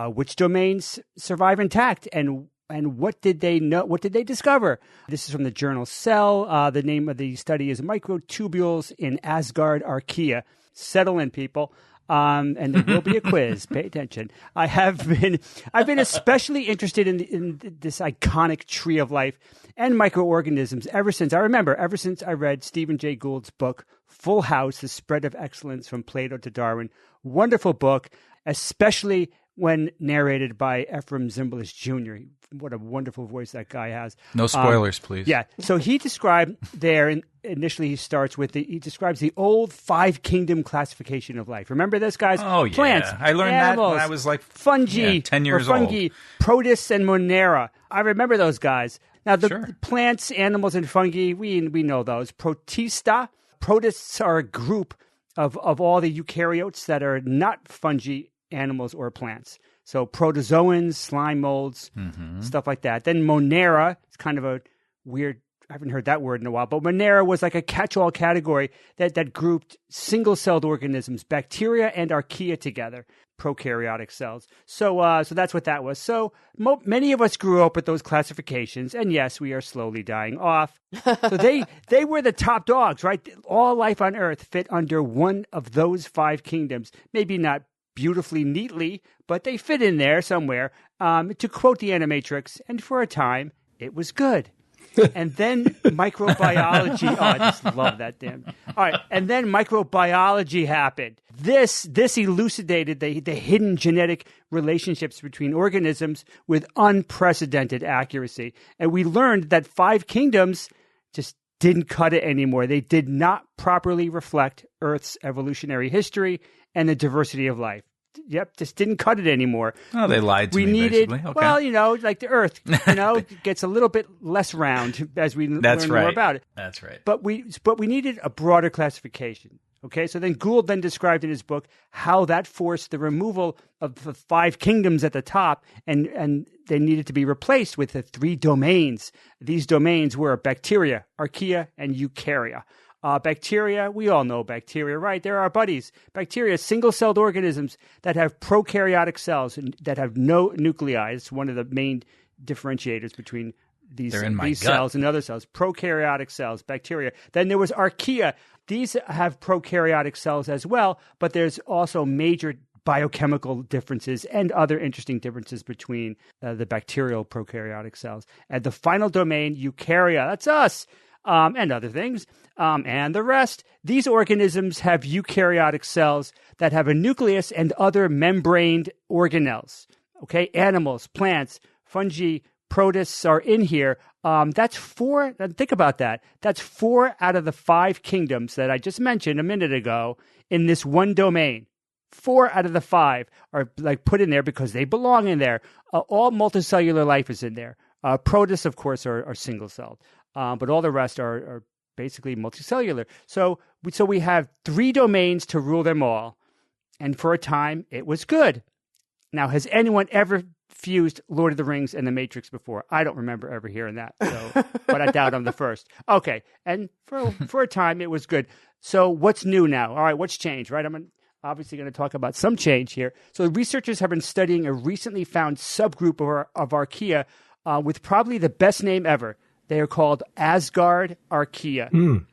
Which domains survive intact, and what did they know? What did they discover? This is from the journal Cell. The name of the study is Microtubules in Asgard Archaea. Settle in, people. And there will be a quiz. Pay attention. I've been especially interested in this iconic tree of life and microorganisms ever since I read Stephen Jay Gould's book, Full House, The Spread of Excellence from Plato to Darwin. Wonderful book, especially when narrated by Ephraim Zimbalist Jr. What a wonderful voice that guy has. No spoilers, please. Yeah. So he described there, and initially he describes the old 5-kingdom classification of life. Remember this, guys? Oh, yeah. Plants, I learned animals, that when I was like fungi, 10 years fungi, old. protists, and monera. I remember those guys. Now, the Sure. plants, animals, and fungi, we know those. Protista. Protists are a group of all the eukaryotes that are not fungi, animals, or plants. So protozoans, slime molds, stuff like that. Then Monera, it's kind of a weird, I haven't heard that word in a while, but Monera was like a catch-all category that grouped single-celled organisms, bacteria and archaea together, prokaryotic cells. So that's what that was. So many of us grew up with those classifications, and yes, we are slowly dying off. So they were the top dogs, right? All life on Earth fit under one of those 5 kingdoms. Maybe not beautifully neatly, but they fit in there somewhere. To quote the Animatrix, and for a time, it was good. And then microbiology. Oh, I just love that damn. All right, and then microbiology happened. This elucidated the hidden genetic relationships between organisms with unprecedented accuracy. And we learned that 5 kingdoms just didn't cut it anymore. They did not properly reflect Earth's evolutionary history and the diversity of life. Yep, just didn't cut it anymore. Oh, they lied to me, needed, basically. Okay. Well, like the Earth, gets a little bit less round as we learn more about it. That's right. But we needed a broader classification. Okay, so then Gould then described in his book how that forced the removal of the 5 kingdoms at the top, and they needed to be replaced with the 3 domains. These domains were bacteria, archaea, and eukarya. Bacteria, we all know bacteria, right? They're our buddies. Bacteria, single-celled organisms that have prokaryotic cells and that have no nuclei. It's one of the main differentiators between these cells and other cells. Prokaryotic cells, bacteria. Then there was archaea. These have prokaryotic cells as well, but there's also major biochemical differences and other interesting differences between the bacterial prokaryotic cells. And the final domain, eukarya, that's us. And other things, and the rest. These organisms have eukaryotic cells that have a nucleus and other membraned organelles. Okay, animals, plants, fungi, protists are in here. That's 4. Think about that. That's 4 out of the 5 kingdoms that I just mentioned a minute ago in this one domain. 4 out of the 5 are like put in there because they belong in there. All multicellular life is in there. Protists, of course, are single-celled. But all the rest are basically multicellular. So we have 3 domains to rule them all. And for a time, it was good. Now, has anyone ever fused Lord of the Rings and The Matrix before? I don't remember ever hearing that, but I doubt I'm the first. Okay, and for a time, it was good. So what's new now? All right, what's changed, right? I'm obviously going to talk about some change here. So researchers have been studying a recently found subgroup of archaea with probably the best name ever. They are called Asgard archaea.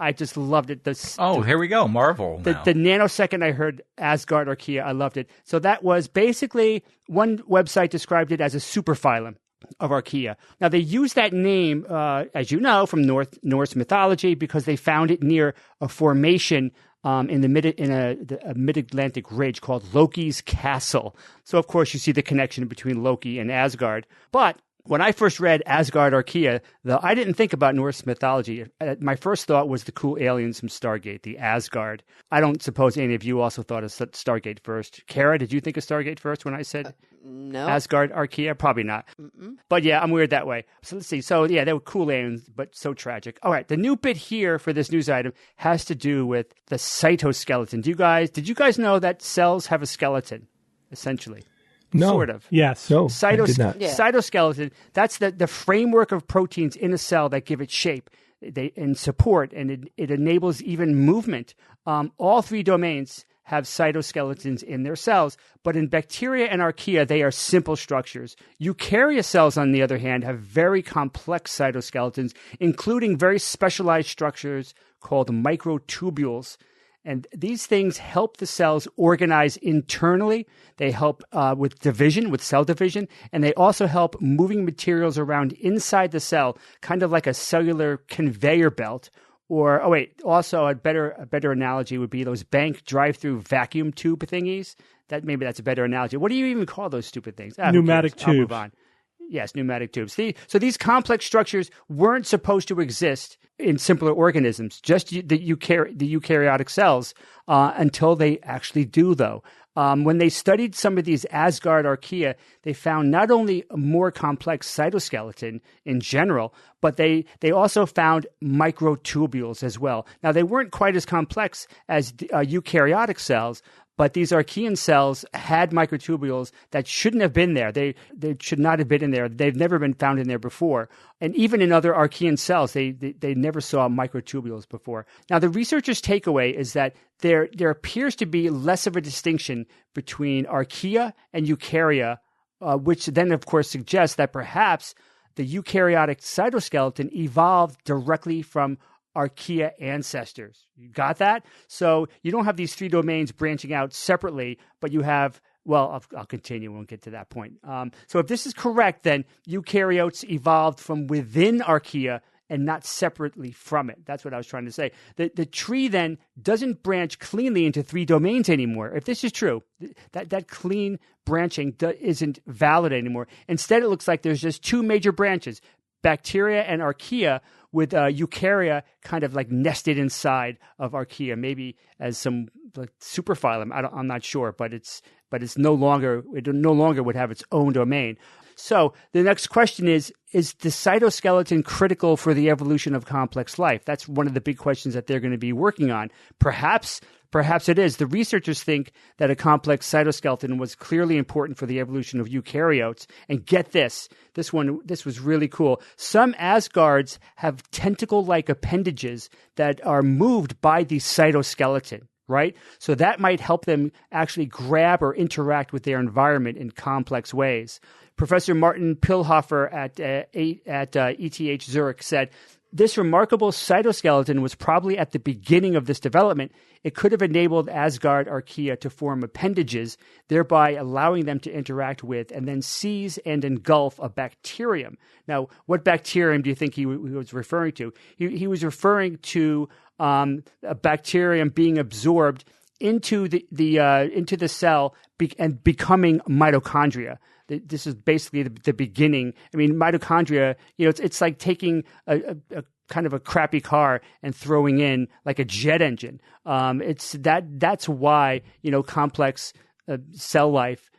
I just loved it. Here we go. Marvel. The nanosecond I heard Asgard archaea, I loved it. So that was basically, one website described it as a superphylum of archaea. Now, they use that name, as you know, from Norse mythology because they found it near a formation in a mid-Atlantic ridge called Loki's Castle. So, of course, you see the connection between Loki and Asgard. But when I first read Asgard archaea, I didn't think about Norse mythology. My first thought was the cool aliens from Stargate, the Asgard. I don't suppose any of you also thought of Stargate first. Kara, did you think of Stargate first when I said no? Asgard archaea? Probably not. But yeah, I'm weird that way. So let's see. So yeah, they were cool aliens, but so tragic. All right, the new bit here for this news item has to do with the cytoskeleton. Did you guys know that cells have a skeleton, essentially? No. Sort of. Yes. No, I did not. Yeah. Cytoskeleton, that's the framework of proteins in a cell that give it shape and support, and it enables even movement. All 3 domains have cytoskeletons in their cells, but in bacteria and archaea, they are simple structures. Eukarya cells, on the other hand, have very complex cytoskeletons, including very specialized structures called microtubules. And these things help the cells organize internally. They help with division, with cell division, and they also help moving materials around inside the cell, kind of like a cellular conveyor belt. Or, also a better analogy would be those bank drive-through vacuum tube thingies. Maybe that's a better analogy. What do you even call those stupid things? Pneumatic tubes. I'll move on. Yes, pneumatic tubes. So these complex structures weren't supposed to exist in simpler organisms, just the eukaryotic cells, until they actually do, though. When they studied some of these Asgard archaea, they found not only a more complex cytoskeleton in general, but they also found microtubules as well. Now, they weren't quite as complex as eukaryotic cells, but these Archean cells had microtubules that shouldn't have been there. They should not have been in there. They've never been found in there before. And even in other Archean cells, they never saw microtubules before. Now, the researchers' takeaway is that there appears to be less of a distinction between archaea and eukarya, which then, of course, suggests that perhaps the eukaryotic cytoskeleton evolved directly from archaea ancestors. You got that? So you don't have these three domains branching out separately, but you have, well, I'll continue. We'll get to that point. So if this is correct, then eukaryotes evolved from within archaea and not separately from it. That's what I was trying to say. The tree then doesn't branch cleanly into three domains anymore. If this is true, that clean branching isn't valid anymore. Instead, it looks like there's just two major branches, bacteria and archaea, with eukarya kind of like nested inside of archaea, maybe as some like superphylum. I'm not sure, but it no longer would have its own domain. So the next question is the cytoskeleton critical for the evolution of complex life? That's one of the big questions that they're going to be working on. Perhaps it is. The researchers think that a complex cytoskeleton was clearly important for the evolution of eukaryotes. And get this was really cool. Some Asgards have tentacle-like appendages that are moved by the cytoskeleton, right? So that might help them actually grab or interact with their environment in complex ways. Professor Martin Pilhofer at ETH Zurich said, this remarkable cytoskeleton was probably at the beginning of this development. It could have enabled Asgard archaea to form appendages, thereby allowing them to interact with and then seize and engulf a bacterium. Now, what bacterium do you think he was referring to? He was referring to a bacterium being absorbed into the cell and becoming mitochondria. This is basically the beginning. I mean, mitochondria, it's like taking a kind of a crappy car and throwing in like a jet engine. That's why, complex cell life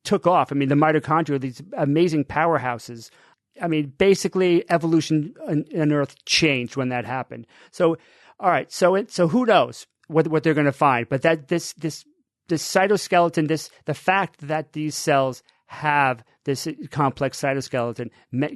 took off. I mean, the mitochondria, these amazing powerhouses. I mean, basically evolution on Earth changed when that happened. So, all right. So who knows what they're going to find, but that this cytoskeleton, the fact that these cells have this complex cytoskeleton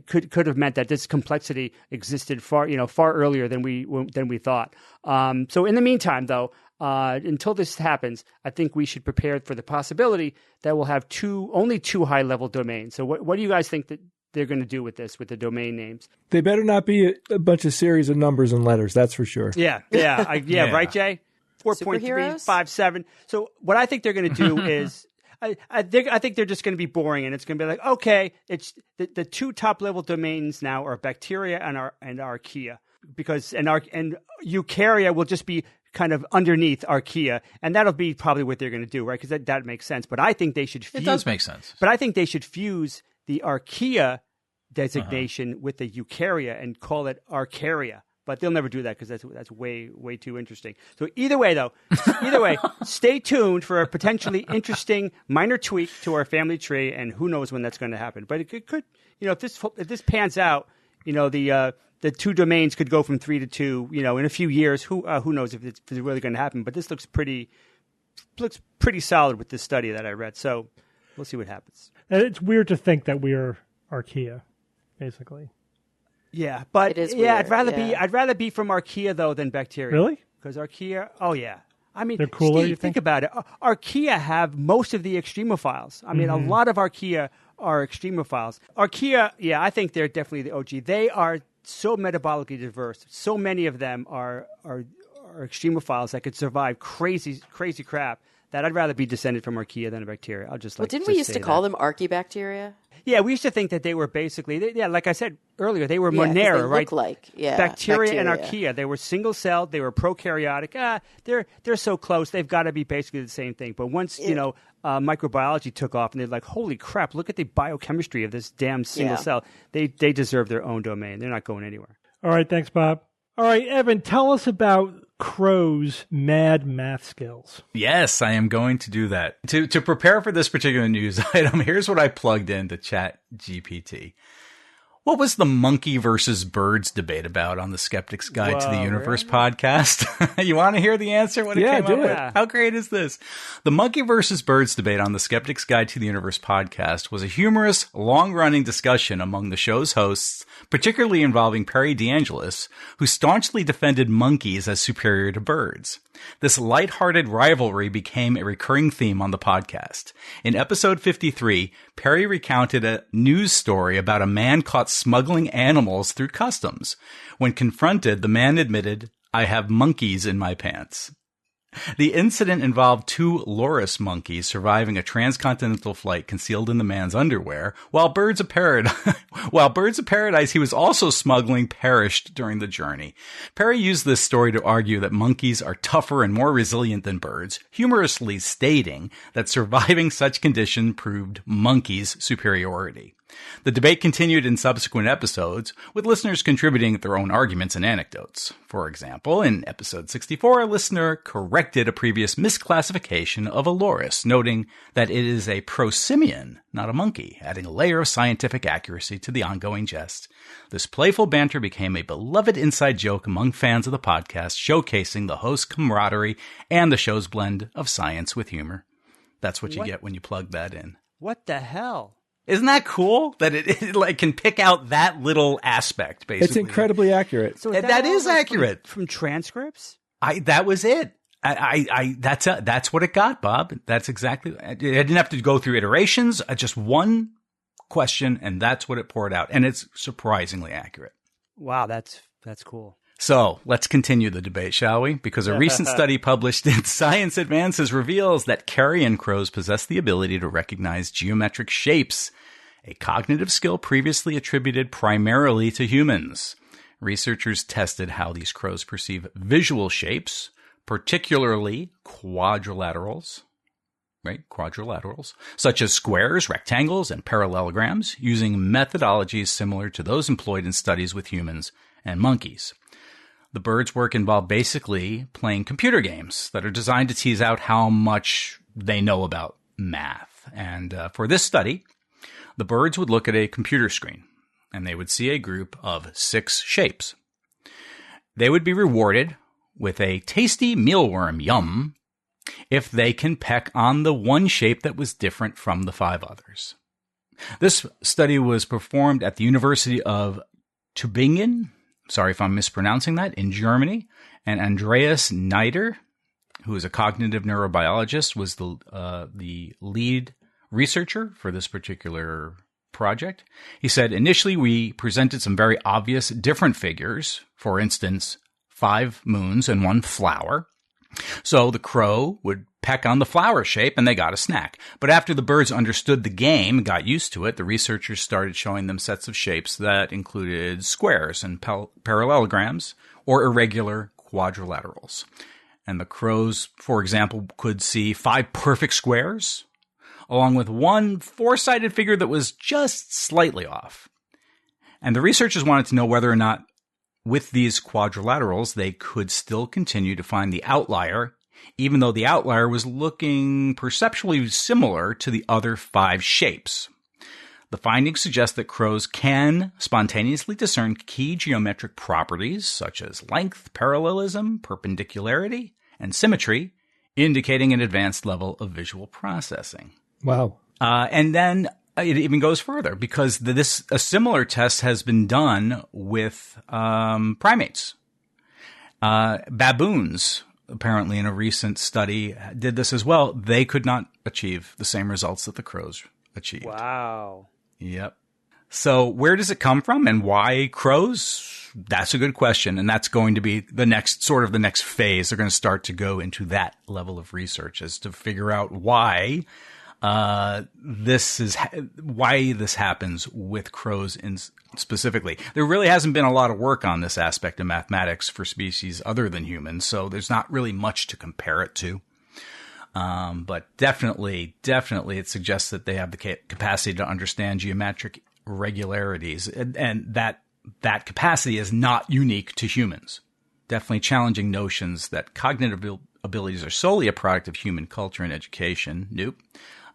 could have meant that this complexity existed far earlier than we thought. So in the meantime, though, until this happens, I think we should prepare for the possibility that we'll have only two high-level domains. So what do you guys think that they're going to do with this, with the domain names? They better not be a bunch of series of numbers and letters. That's for sure. Yeah. Right, Jay? 4.357. So what I think they're going to do is, I think they're just going to be boring, and it's going to be like, okay, it's the two top level domains now are bacteria and archaea, because and eukarya will just be kind of underneath archaea, and that'll be probably what they're going to do, right? Because that makes sense. But I think they should fuse. It does make sense. But I think they should fuse the archaea designation with the eukarya and call it archaea. But they'll never do that because that's way too interesting. So either way, stay tuned for a potentially interesting minor tweak to our family tree, and who knows when that's going to happen. But it could, if this pans out, the two domains could go from 3 to 2. In a few years, who knows if it's really going to happen? But this looks pretty solid with this study that I read. So we'll see what happens. And it's weird to think that we are archaea, basically. Yeah, but it is weird. I'd rather be from archaea though than bacteria. Really? Because archaea, oh yeah. I mean, they're cooler. Steve, you think about it. Archaea have most of the extremophiles. I mean, a lot of archaea are extremophiles. Archaea, yeah, I think they're definitely the OG. They are so metabolically diverse. So many of them are are extremophiles that could survive crazy crap, that I'd rather be descended from archaea than a bacteria. I'll just didn't we used to call them archaebacteria? Yeah, we used to think that they were basically, like I said earlier, they were Yeah, 'cause Monera, they right? look like bacteria and archaea. They were single-celled. They were prokaryotic. They're so close. They've got to be basically the same thing. But once microbiology took off, and they're like, "Holy crap! Look at the biochemistry of this damn single cell." They deserve their own domain. They're not going anywhere. All right, thanks, Bob. All right, Evan, tell us about Crow's mad math skills. Yes, I am going to do that. To prepare for this particular news item, here's what I plugged into Chat GPT. What was the monkey versus birds debate about on the Skeptics Guide to the Universe podcast? You want to hear the answer? What it came up with? How great is this? The monkey versus birds debate on the Skeptics Guide to the Universe podcast was a humorous, long-running discussion among the show's hosts, particularly involving Perry DeAngelis, who staunchly defended monkeys as superior to birds. This lighthearted rivalry became a recurring theme on the podcast. In episode 53, Perry recounted a news story about a man caught smuggling animals through customs. When confronted, the man admitted, "I have monkeys in my pants." The incident involved two loris monkeys surviving a transcontinental flight concealed in the man's underwear, while birds of paradise he was also smuggling perished during the journey. Perry used this story to argue that monkeys are tougher and more resilient than birds, humorously stating that surviving such condition proved monkeys' superiority. The debate continued in subsequent episodes, with listeners contributing their own arguments and anecdotes. For example, in episode 64, a listener corrected a previous misclassification of a loris, noting that it is a prosimian, not a monkey, adding a layer of scientific accuracy to the ongoing jest. This playful banter became a beloved inside joke among fans of the podcast, showcasing the host's camaraderie and the show's blend of science with humor. That's what you get when you plug that in. What the hell? Isn't that cool that it like can pick out that little aspect? Basically, it's incredibly accurate. So that is accurate from transcripts. That was it. That's what it got, Bob. That's exactly. I didn't have to go through iterations. Just one question, and that's what it poured out, and it's surprisingly accurate. Wow, that's cool. So let's continue the debate, shall we? Because a recent study published in Science Advances reveals that carrion crows possess the ability to recognize geometric shapes, a cognitive skill previously attributed primarily to humans. Researchers tested how these crows perceive visual shapes, particularly quadrilaterals, such as squares, rectangles, and parallelograms, using methodologies similar to those employed in studies with humans and monkeys. The birds' work involved basically playing computer games that are designed to tease out how much they know about math. And for this study, the birds would look at a computer screen, and they would see a group of 6 shapes. They would be rewarded with a tasty mealworm, yum, if they can peck on the one shape that was different from the 5 others. This study was performed at the University of Tübingen, sorry if I'm mispronouncing that, in Germany, and Andreas Neider, who is a cognitive neurobiologist, was the lead researcher for this particular project. He said, initially we presented some very obvious different figures, for instance, 5 moons and 1 flower. So the crow would peck on the flower shape and they got a snack. But after the birds understood the game and got used to it, the researchers started showing them sets of shapes that included squares and parallelograms or irregular quadrilaterals. And the crows, for example, could see 5 perfect squares along with 1 4-sided figure that was just slightly off. And the researchers wanted to know whether or not with these quadrilaterals, they could still continue to find the outlier, even though the outlier was looking perceptually similar to the other 5 shapes. The findings suggest that crows can spontaneously discern key geometric properties such as length, parallelism, perpendicularity, and symmetry, indicating an advanced level of visual processing. Wow. And then it even goes further because a similar test has been done with primates. Baboons, apparently in a recent study, did this as well. They could not achieve the same results that the crows achieved. Wow. Yep. So where does it come from and why crows? That's a good question. And that's going to be the next phase. They're going to start to go into that level of research as to figure out why this happens with crows specifically. There really hasn't been a lot of work on this aspect of mathematics for species other than humans, so there's not really much to compare it to. But definitely it suggests that they have the capacity to understand geometric regularities, and that capacity is not unique to humans. Definitely challenging notions that cognitive abilities are solely a product of human culture and education. Nope.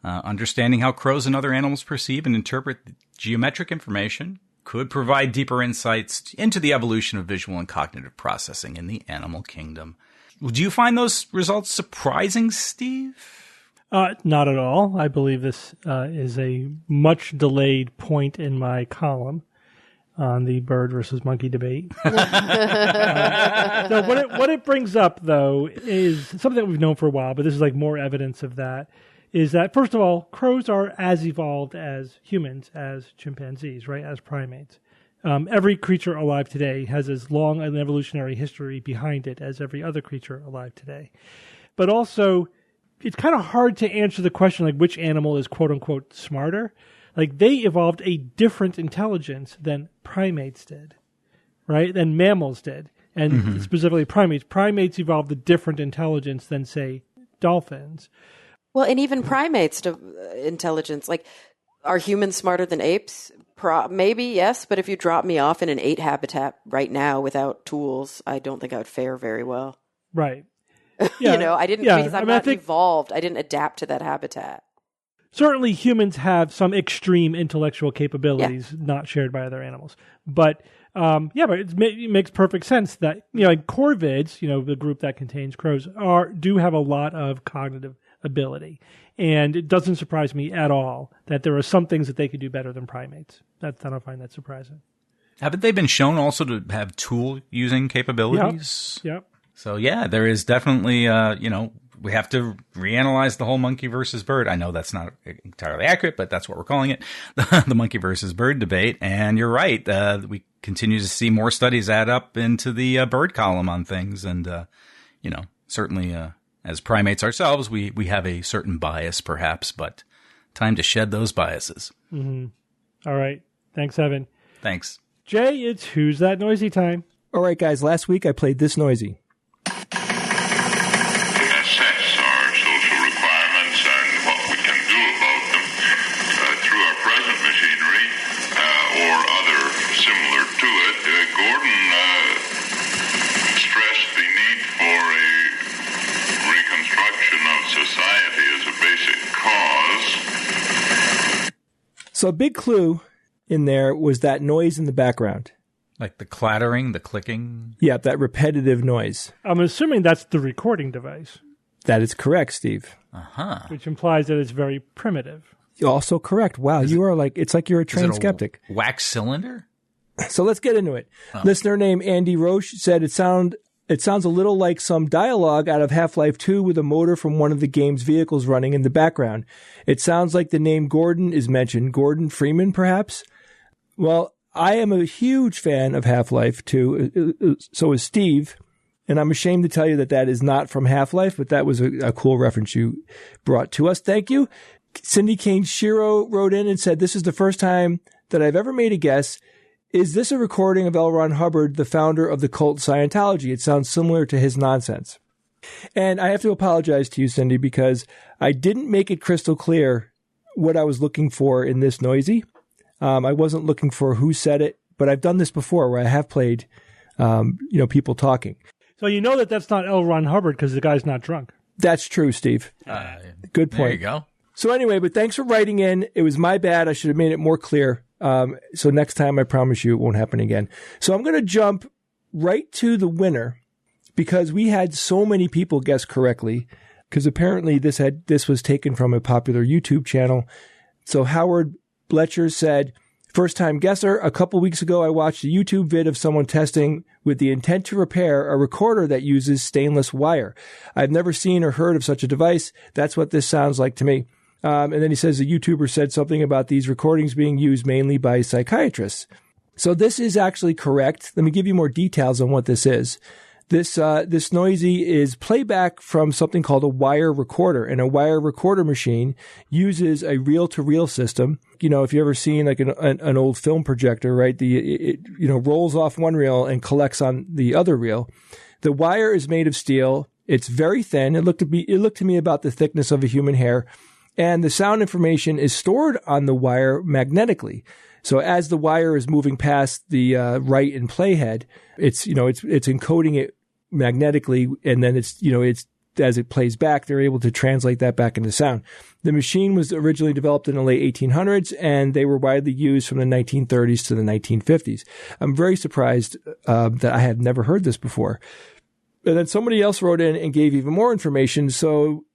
Understanding how crows and other animals perceive and interpret geometric information could provide deeper insights into the evolution of visual and cognitive processing in the animal kingdom. Do you find those results surprising, Steve? Not at all. I believe this is a much delayed point in my column on the bird versus monkey debate. So what it brings up, though, is something that we've known for a while, but this is like more evidence of that, is that, first of all, crows are as evolved as humans, as chimpanzees, right, as primates. Every creature alive today has as long an evolutionary history behind it as every other creature alive today. But also, it's kind of hard to answer the question, like, which animal is quote-unquote smarter. Like, they evolved a different intelligence than primates did, right, than mammals did. And specifically primates. Primates evolved a different intelligence than, say, dolphins. Well, and even primates' intelligence, like, are humans smarter than apes? Maybe, yes, but if you drop me off in an ape habitat right now without tools, I don't think I would fare very well. Right. Yeah. I didn't, because I'm not evolved. I didn't adapt to that habitat. Certainly humans have some extreme intellectual capabilities not shared by other animals. But, but it makes perfect sense that, like corvids, the group that contains crows, do have a lot of cognitive ability. And it doesn't surprise me at all that there are some things that they could do better than primates. I don't find that surprising. Haven't they been shown also to have tool-using capabilities? Yep. So, there is definitely, we have to reanalyze the whole monkey versus bird. I know that's not entirely accurate, but that's what we're calling it, the monkey versus bird debate. And you're right. We continue to see more studies add up into the bird column on things. And, certainly as primates ourselves, we have a certain bias, perhaps, but time to shed those biases. Mm-hmm. All right. Thanks, Evan. Thanks. Jay, it's Who's That Noisy time. All right, guys. Last week I played This Noisy. Assess our social requirements and what we can do about them through our present machinery or other similar to it. Gordon stressed the need for a reconstruction of society as a basic cause. So a big clue in there was that noise in the background. Like the clattering, the clicking? Yeah, that repetitive noise. I'm assuming that's the recording device. That is correct, Steve. Uh-huh. Which implies that it's very primitive. You're also correct. Wow, it's like you're a trained skeptic. Wax cylinder? So let's get into it. Oh. Listener named Andy Roche said it sounds a little like some dialogue out of Half-Life 2 with a motor from one of the game's vehicles running in the background. It sounds like the name Gordon is mentioned. Gordon Freeman, perhaps? Well, I am a huge fan of Half-Life 2. So is Steve. And I'm ashamed to tell you that is not from Half-Life, but that was a cool reference you brought to us. Thank you. Cindy Kane Shiro wrote in and said, this is the first time that I've ever made a guess. Is this a recording of L. Ron Hubbard, the founder of the cult Scientology? It sounds similar to his nonsense. And I have to apologize to you, Cindy, because I didn't make it crystal clear what I was looking for in This Noisy. I wasn't looking for who said it, but I've done this before where I have played, people talking. So you know that's not L. Ron Hubbard because the guy's not drunk. That's true, Steve. Good point. There you go. So anyway, but thanks for writing in. It was my bad. I should have made it more clear. So next time, I promise you it won't happen again. So I'm going to jump right to the winner because we had so many people guess correctly because apparently this was taken from a popular YouTube channel. So Howard Bletcher said, first time guesser, a couple weeks ago, I watched a YouTube vid of someone testing with the intent to repair a recorder that uses stainless wire. I've never seen or heard of such a device. That's what this sounds like to me. And then he says a YouTuber said something about these recordings being used mainly by psychiatrists. So this is actually correct. Let me give you more details on what this is. This noisy is playback from something called a wire recorder, and a wire recorder machine uses a reel-to-reel system. You know, if you ever seen like an old film projector, right? It rolls off one reel and collects on the other reel. The wire is made of steel. It's very thin. It looked to me about the thickness of a human hair, and the sound information is stored on the wire magnetically. So as the wire is moving past the write and play head, it's encoding it magnetically, and then it's as it plays back, they're able to translate that back into sound. The machine was originally developed in the late 1800s, and they were widely used from the 1930s to the 1950s. I'm very surprised that I had never heard this before. And then somebody else wrote in and gave even more information. So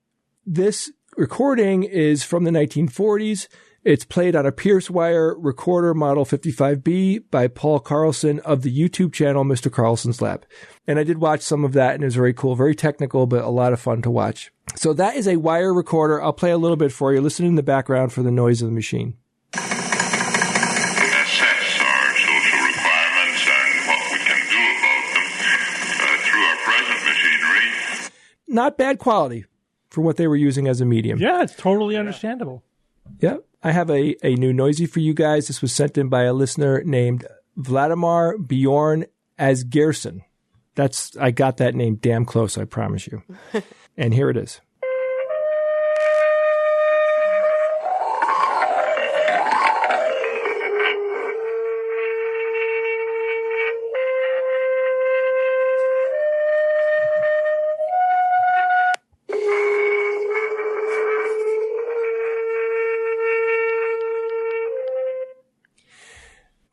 this recording is from the 1940s. It's played on a Pierce wire recorder model 55B by Paul Carlson of the YouTube channel Mr. Carlson's Lab. And I did watch some of that, and it was very cool, very technical, but a lot of fun to watch. So that is a wire recorder. I'll play a little bit for you. Listen in the background for the noise of the machine. Assess our social requirements and what we can do about them through our present machinery. Not bad quality for what they were using as a medium. Yeah, it's totally understandable. Yeah. I have a new noisy for you guys. This was sent in by a listener named Vladimir Bjorn Asgerson. I got that name damn close, I promise you. And here it is.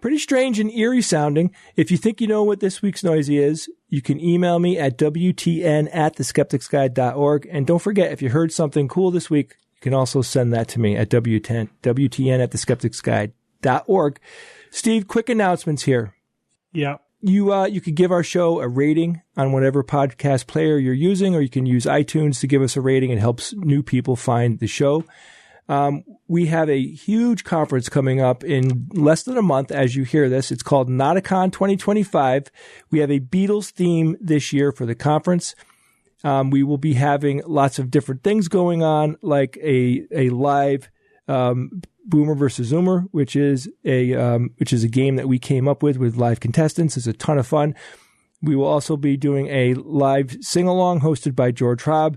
Pretty strange and eerie sounding. If you think you know what this week's noisy is, you can email me at WTN@theskepticsguide.org. And don't forget, if you heard something cool this week, you can also send that to me at WTN@theskepticsguide.org. Steve, quick announcements here. Yeah. You could give our show a rating on whatever podcast player you're using, or you can use iTunes to give us a rating. It helps new people find the show. We have a huge conference coming up in less than a month as you hear this. It's called Nauticon 2025. We have a Beatles theme this year for the conference. We will be having lots of different things going on, like a live Boomer versus Zoomer, which is a game that we came up with live contestants. It's a ton of fun. We will also be doing a live sing-along hosted by George Hobb.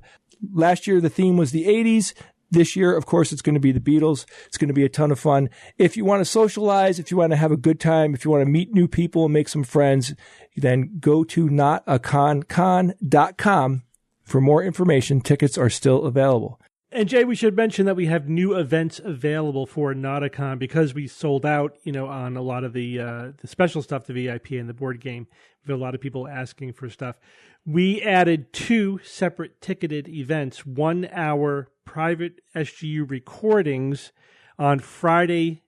Last year, the theme was the 80s. This year, of course, it's going to be the Beatles. It's going to be a ton of fun. If you want to socialize, if you want to have a good time, if you want to meet new people and make some friends, then go to notaconcon.com for more information. Tickets are still available. And Jay, we should mention that we have new events available for Nauticon because we sold out, on a lot of the special stuff, the VIP and the board game. We have a lot of people asking for stuff. We added 2 separate ticketed events, 1 hour private SGU recordings on Friday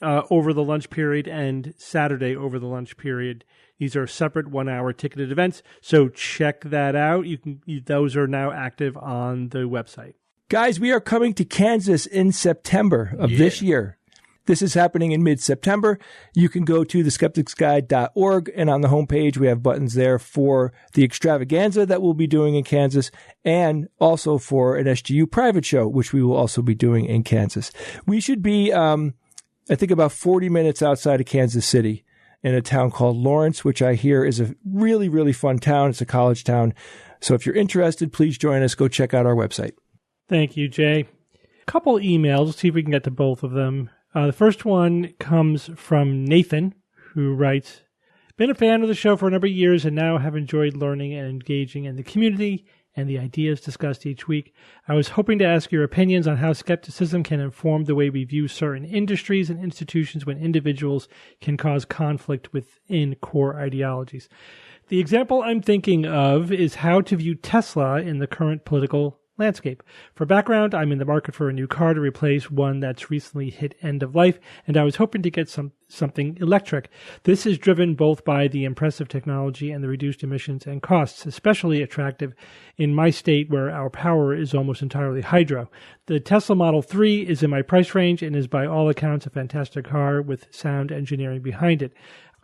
over the lunch period and Saturday over the lunch period. These are separate 1 hour ticketed events. So check that out. Those are now active on the website. Guys, we are coming to Kansas in September of this year. This is happening in mid-September. You can go to theskepticsguide.org, and on the homepage, we have buttons there for the extravaganza that we'll be doing in Kansas, and also for an SGU private show, which we will also be doing in Kansas. We should be, I think, about 40 minutes outside of Kansas City in a town called Lawrence, which I hear is a really, really fun town. It's a college town. So if you're interested, please join us. Go check out our website. Thank you, Jay. A couple emails. Let's see if we can get to both of them. The first one comes from Nathan, who writes, been a fan of the show for a number of years and now have enjoyed learning and engaging in the community and the ideas discussed each week. I was hoping to ask your opinions on how skepticism can inform the way we view certain industries and institutions when individuals can cause conflict within core ideologies. The example I'm thinking of is how to view Tesla in the current political landscape. For background, I'm in the market for a new car to replace one that's recently hit end of life, and I was hoping to get something electric. This is driven both by the impressive technology and the reduced emissions and costs, especially attractive in my state where our power is almost entirely hydro. The Tesla Model 3 is in my price range and is by all accounts a fantastic car with sound engineering behind it.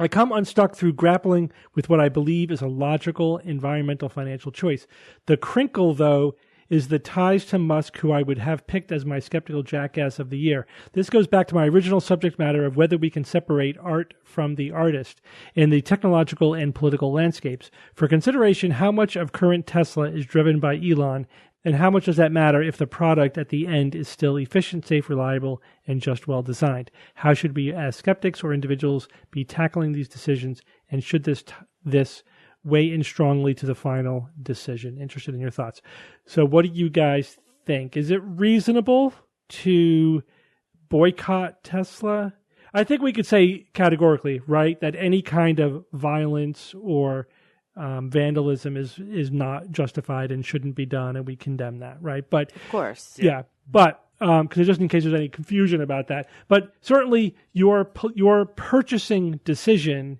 I come unstuck through grappling with what I believe is a logical environmental financial choice. The crinkle, though, is the ties to Musk, who I would have picked as my skeptical jackass of the year. This goes back to my original subject matter of whether we can separate art from the artist in the technological and political landscapes. For consideration, how much of current Tesla is driven by Elon, and how much does that matter if the product at the end is still efficient, safe, reliable, and just well designed? How should we, as skeptics or individuals, be tackling these decisions, and should this weigh in strongly to the final decision? Interested in your thoughts. So what do you guys think? Is it reasonable to boycott Tesla? I think we could say categorically, right, that any kind of violence or vandalism is not justified and shouldn't be done, and we condemn that, right? But of course, yeah. But because just in case there's any confusion about that, but certainly your purchasing decision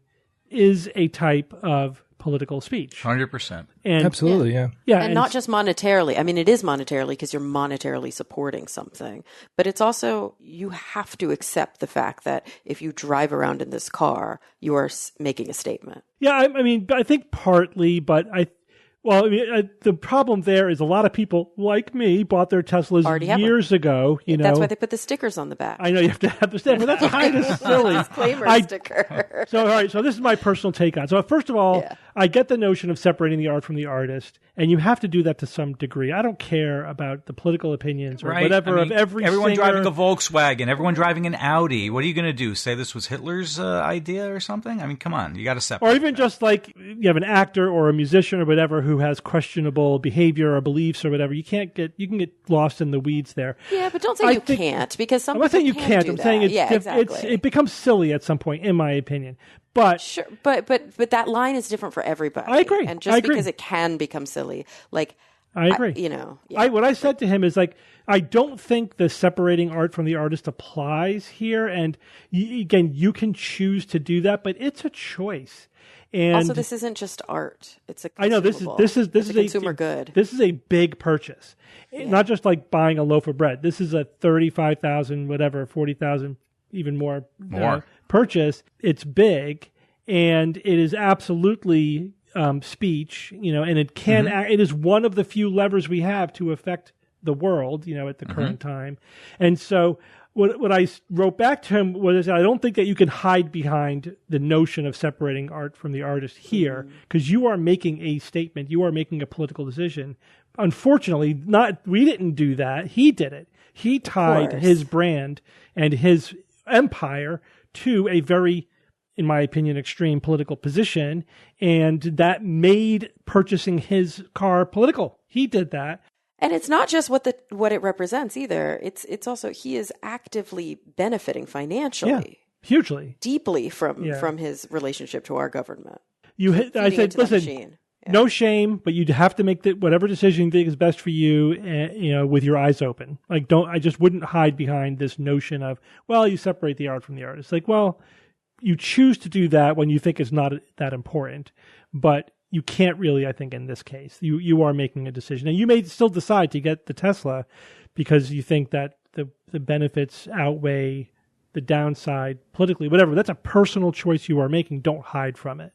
is a type of political speech. 100%. And absolutely, yeah. And not just monetarily. I mean, it is monetarily because you're monetarily supporting something, but it's also, you have to accept the fact that if you drive around in this car, you are making a statement. Yeah, I mean, I think partly, but the problem there is a lot of people like me bought their Teslas years ago. That's why they put the stickers on the back. I know you have to have the sticker, but that's kind of silly. Disclaimer sticker. So, all right. So this is my personal take on it. So first of all, I get the notion of separating the art from the artist, and you have to do that to some degree. I don't care about the political opinions or whatever of everyone singer. driving a Volkswagen, everyone driving an Audi. What are you going to do? Say this was Hitler's idea or something? I mean, come on. You got to separate. Or even just like you have an actor or a musician or whatever who has questionable behavior or beliefs or whatever. You can get lost in the weeds there. Yeah, but don't say you can't, because some I'm not saying you can't. I'm saying it becomes silly at some point, in my opinion. But sure, but that line is different for everybody. I agree. And just because it can become silly, like I agree. What I said to him is like, I don't think the separating art from the artist applies here. And again, you can choose to do that, but it's a choice. And also, this isn't just art; it's a I know this is a consumer good. This is a big purchase, not just like buying a loaf of bread. This is a 35,000, whatever, 40,000, even more purchase. It's big, and it is absolutely speech, and it can. It is one of the few levers we have to affect the world, at the current time, and so. What I wrote back to him was, I don't think that you can hide behind the notion of separating art from the artist here, because you are making a statement, you are making a political decision. Unfortunately, we didn't do that. He did it. He tied his brand and his empire to a very, in my opinion, extreme political position, and that made purchasing his car political. He did that. And it's not just what it represents either. It's also, he is actively benefiting financially, hugely, deeply from his relationship to our government. I said, listen, no shame, but you have to make whatever decision you think is best for you, with your eyes open. Like, I just wouldn't hide behind this notion of, well, you separate the art from the artist. Like, well, you choose to do that when you think it's not that important, but you can't really, I think, in this case. You are making a decision. And you may still decide to get the Tesla because you think that the benefits outweigh the downside politically, whatever. That's a personal choice you are making. Don't hide from it.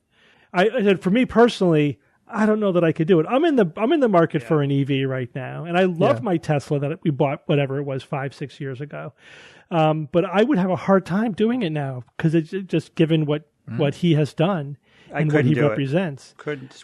I said, for me personally, I don't know that I could do it. I'm in the market for an EV right now, and I love my Tesla that we bought, whatever it was, 5-6 years ago. But I would have a hard time doing it now because it's just given what he has done. And what he represents.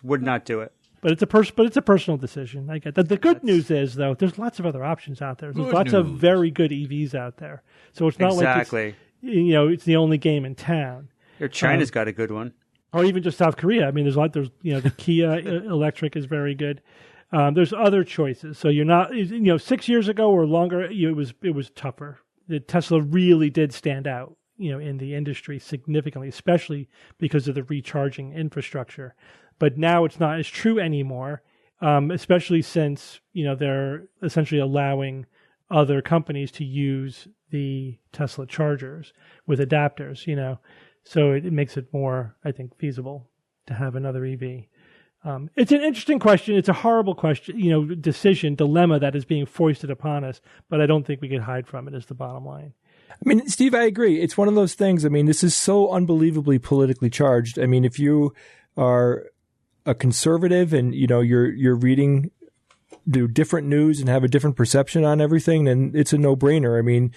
Would not do it. But it's a personal decision. I get that. The good news is, though, there's lots of other options out there. There's lots of very good EVs out there. So it's not like it's the only game in town. China's got a good one. Or even just South Korea. I mean, there's the Kia electric is very good. There's other choices. So you're not 6 years ago or longer. It was tougher. The Tesla really did stand out. In the industry significantly, especially because of the recharging infrastructure. But now it's not as true anymore. especially since, they're essentially allowing other companies to use the Tesla chargers with adapters, so it makes it more, I think, feasible to have another EV. It's an interesting question. It's a horrible question, dilemma that is being foisted upon us, but I don't think we can hide from it is the bottom line. I mean, Steve, I agree. It's one of those things. I mean, this is so unbelievably politically charged. I mean, if you are a conservative and, you're reading different news and have a different perception on everything, then it's a no-brainer. I mean,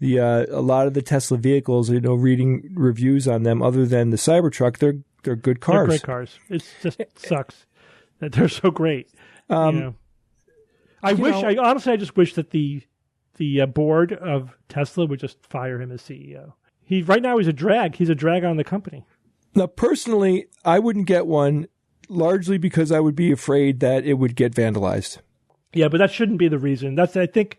a lot of the Tesla vehicles, reading reviews on them other than the Cybertruck, they're good cars. They're great cars. It just sucks that they're so great. I just wish that the board of Tesla would just fire him as CEO. Right now he's a drag. He's a drag on the company. Now, personally, I wouldn't get one largely because I would be afraid that it would get vandalized. Yeah, but that shouldn't be the reason. I think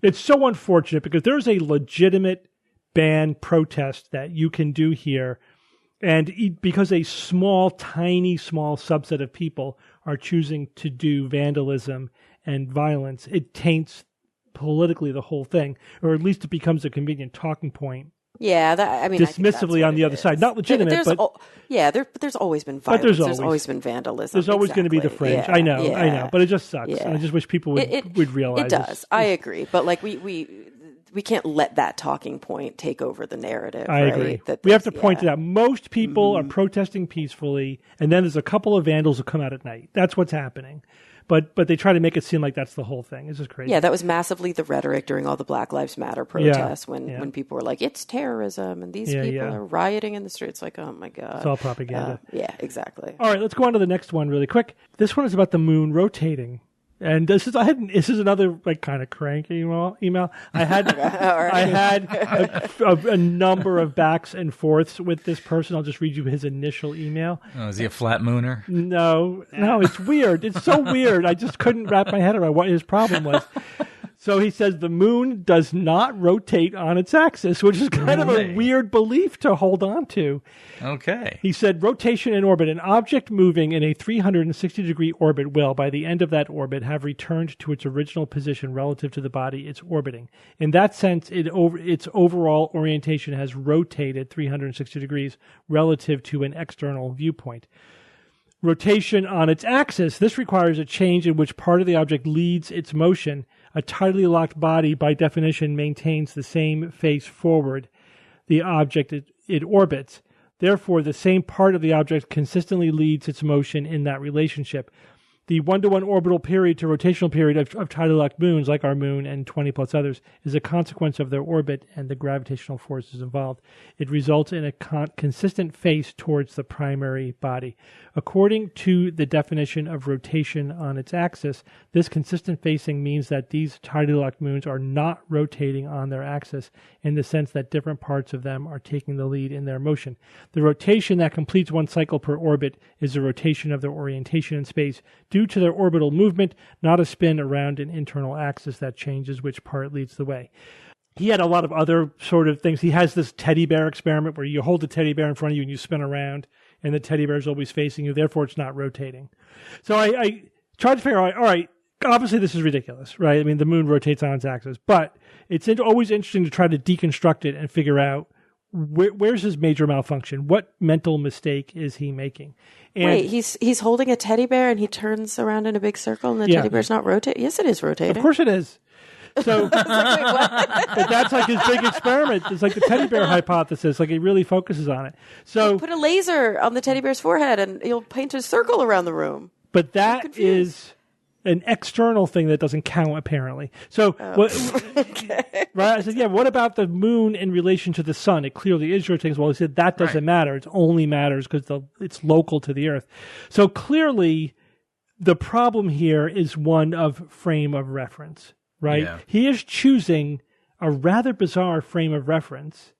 it's so unfortunate because there's a legitimate ban protest that you can do here. And because a tiny subset of people are choosing to do vandalism and violence, it taints politically the whole thing, or at least it becomes a convenient talking point. Yeah, dismissively on the other side, not legitimate, there's always been violence. There's always been vandalism. There's always going to be the fringe. Yeah, I know, but it just sucks. Yeah. And I just wish people would realize it does. I agree, but we can't let that talking point take over the narrative. I agree. We have to point it out. Most people are protesting peacefully, and then there's a couple of vandals who come out at night. That's what's happening. But they try to make it seem like that's the whole thing. It's just crazy. Yeah, that was massively the rhetoric during all the Black Lives Matter protests when people were like, it's terrorism and these people are rioting in the streets. Like, oh my God. It's all propaganda. Yeah, exactly. All right, let's go on to the next one really quick. This one is about the moon rotating. And this is another kind of crank email. I had a number of backs and forths with this person. I'll just read you his initial email. Oh, is he a flat mooner? No, it's weird. It's so weird. I just couldn't wrap my head around what his problem was. So he says the moon does not rotate on its axis, which is kind of a weird belief to hold on to. Okay. He said rotation in orbit. An object moving in a 360-degree orbit will, by the end of that orbit, have returned to its original position relative to the body it's orbiting. In that sense, its overall orientation has rotated 360 degrees relative to an external viewpoint. Rotation on its axis. This requires a change in which part of the object leads its motion. A tightly locked body, by definition, maintains the same face forward the object it orbits. Therefore, the same part of the object consistently leads its motion in that relationship. The 1-to-1 orbital period to rotational period of tidally locked moons, like our moon and 20 plus others, is a consequence of their orbit and the gravitational forces involved. It results in a consistent face towards the primary body. According to the definition of rotation on its axis, this consistent facing means that these tidally locked moons are not rotating on their axis in the sense that different parts of them are taking the lead in their motion. The rotation that completes one cycle per orbit is the rotation of their orientation in space due to their orbital movement, not a spin around an internal axis that changes which part leads the way. He had a lot of other sort of things. He has this teddy bear experiment where you hold the teddy bear in front of you and you spin around, and the teddy bear is always facing you. Therefore, it's not rotating. So I tried to figure out, all right, obviously this is ridiculous, right? I mean, the moon rotates on its axis, but it's always interesting to try to deconstruct it and figure out where's his major malfunction? What mental mistake is he making? And wait, he's holding a teddy bear and he turns around in a big circle and the teddy bear's not rotating? Yes, it is rotating. Of course it is. So, but that's like his big experiment. It's like the teddy bear hypothesis. Like he really focuses on it. So put a laser on the teddy bear's forehead and you'll paint a circle around the room. But that is an external thing that doesn't count, apparently. So, okay. Right? I said, yeah, what about the moon in relation to the sun? It clearly is rotating as well. He said that doesn't matter. It only matters because it's local to the Earth. So clearly, the problem here is one of frame of reference, right? Yeah. He is choosing a rather bizarre frame of reference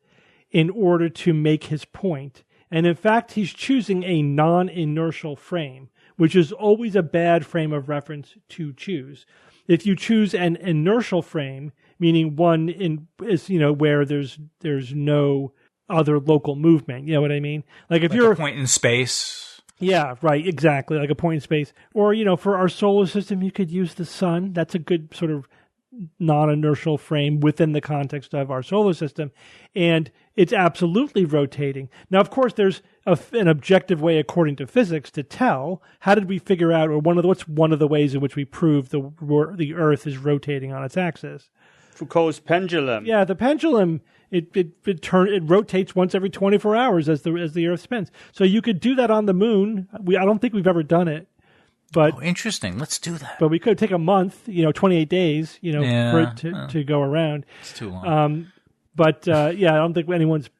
in order to make his point. And in fact, he's choosing a non-inertial frame, which is always a bad frame of reference to choose. If you choose an inertial frame, meaning one where there's no other local movement, you know what I mean? Like if you're a point in space. Yeah, right, exactly, like a point in space. Or, for our solar system, you could use the sun. That's a good sort of non-inertial frame within the context of our solar system. And it's absolutely rotating. Now, of course, there's an objective way, according to physics, to tell. How did we figure out, or what's one of the ways in which we prove the Earth is rotating on its axis? Foucault's pendulum. Yeah, the pendulum, it rotates once every 24 hours as the Earth spins. So you could do that on the moon. I don't think we've ever done it. But interesting. Let's do that. But we could take a month, 28 days, for it to go around. It's too long. I don't think anyone's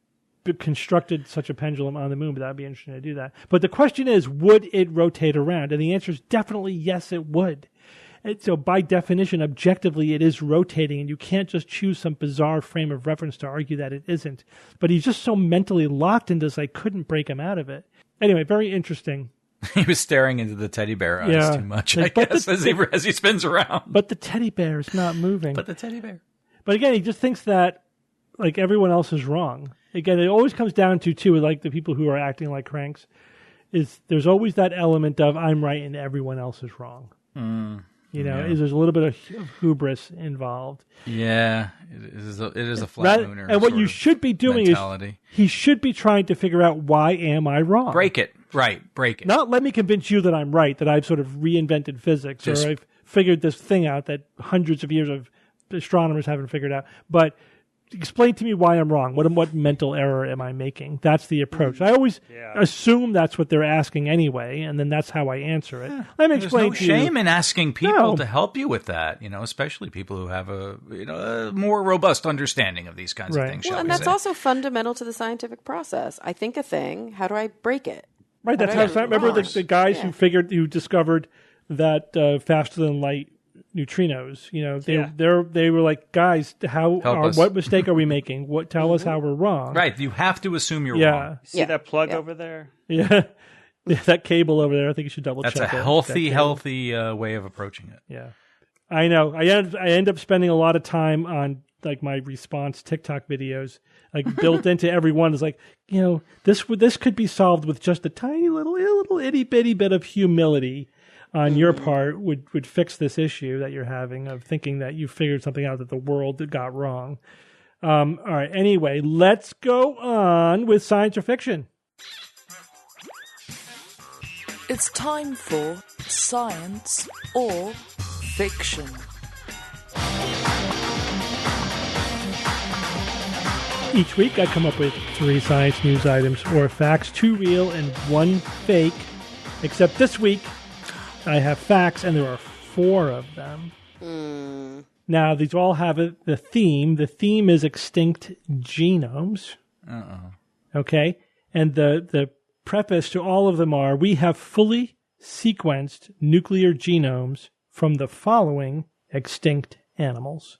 constructed such a pendulum on the moon, but that'd be interesting to do that. But the question is, would it rotate around? And the answer is definitely yes, it would. And so by definition, objectively, it is rotating, and you can't just choose some bizarre frame of reference to argue that it isn't. But he's just so mentally locked into this, I couldn't break him out of it. Anyway, very interesting. He was staring into the teddy bear eyes too much, I guess, as he spins around. But the teddy bear is not moving. But again, he just thinks that, like, everyone else is wrong. Again, it always comes down to, like, the people who are acting like cranks, is there's always that element of, I'm right and everyone else is wrong. There's a little bit of hubris involved. Yeah, it is a flat mooner. And what you should be doing mentality. Is he should be trying to figure out, why am I wrong? Break it. Right, break it. Not let me convince you that I'm right, that I've sort of reinvented physics, or I've figured this thing out that hundreds of years of astronomers haven't figured out. But explain to me why I'm wrong. What mental error am I making? That's the approach. I always assume that's what they're asking anyway, and then that's how I answer it. Let me explain to you. There's no shame in asking people to help you with that, especially people who have a more robust understanding of these kinds of things. Well, and that's also fundamental to the scientific process. I think a thing, how do I break it? Right, that's how I remember the guys who discovered that faster than light neutrinos. They were like, guys, what mistake are we making? Tell us how we're wrong. Right, you have to assume you're wrong. See that plug over there? Yeah. That cable over there. I think you should double check. That's a healthy way of approaching it. Yeah, I know. I end up spending a lot of time on, like, my response TikTok videos, like, built into every one is like, this could be solved with just a tiny little itty bitty bit of humility on your part would fix this issue that you're having of thinking that you figured something out that the world got wrong. All right. Anyway, let's go on with science or fiction. It's time for science or fiction. Each week I come up with 3 science news items or facts, 2 real and 1 fake. Except this week I have facts and there are 4 of them. Now these all have the theme. The theme is extinct genomes. Okay? And the preface to all of them are, we have fully sequenced nuclear genomes from the following extinct animals.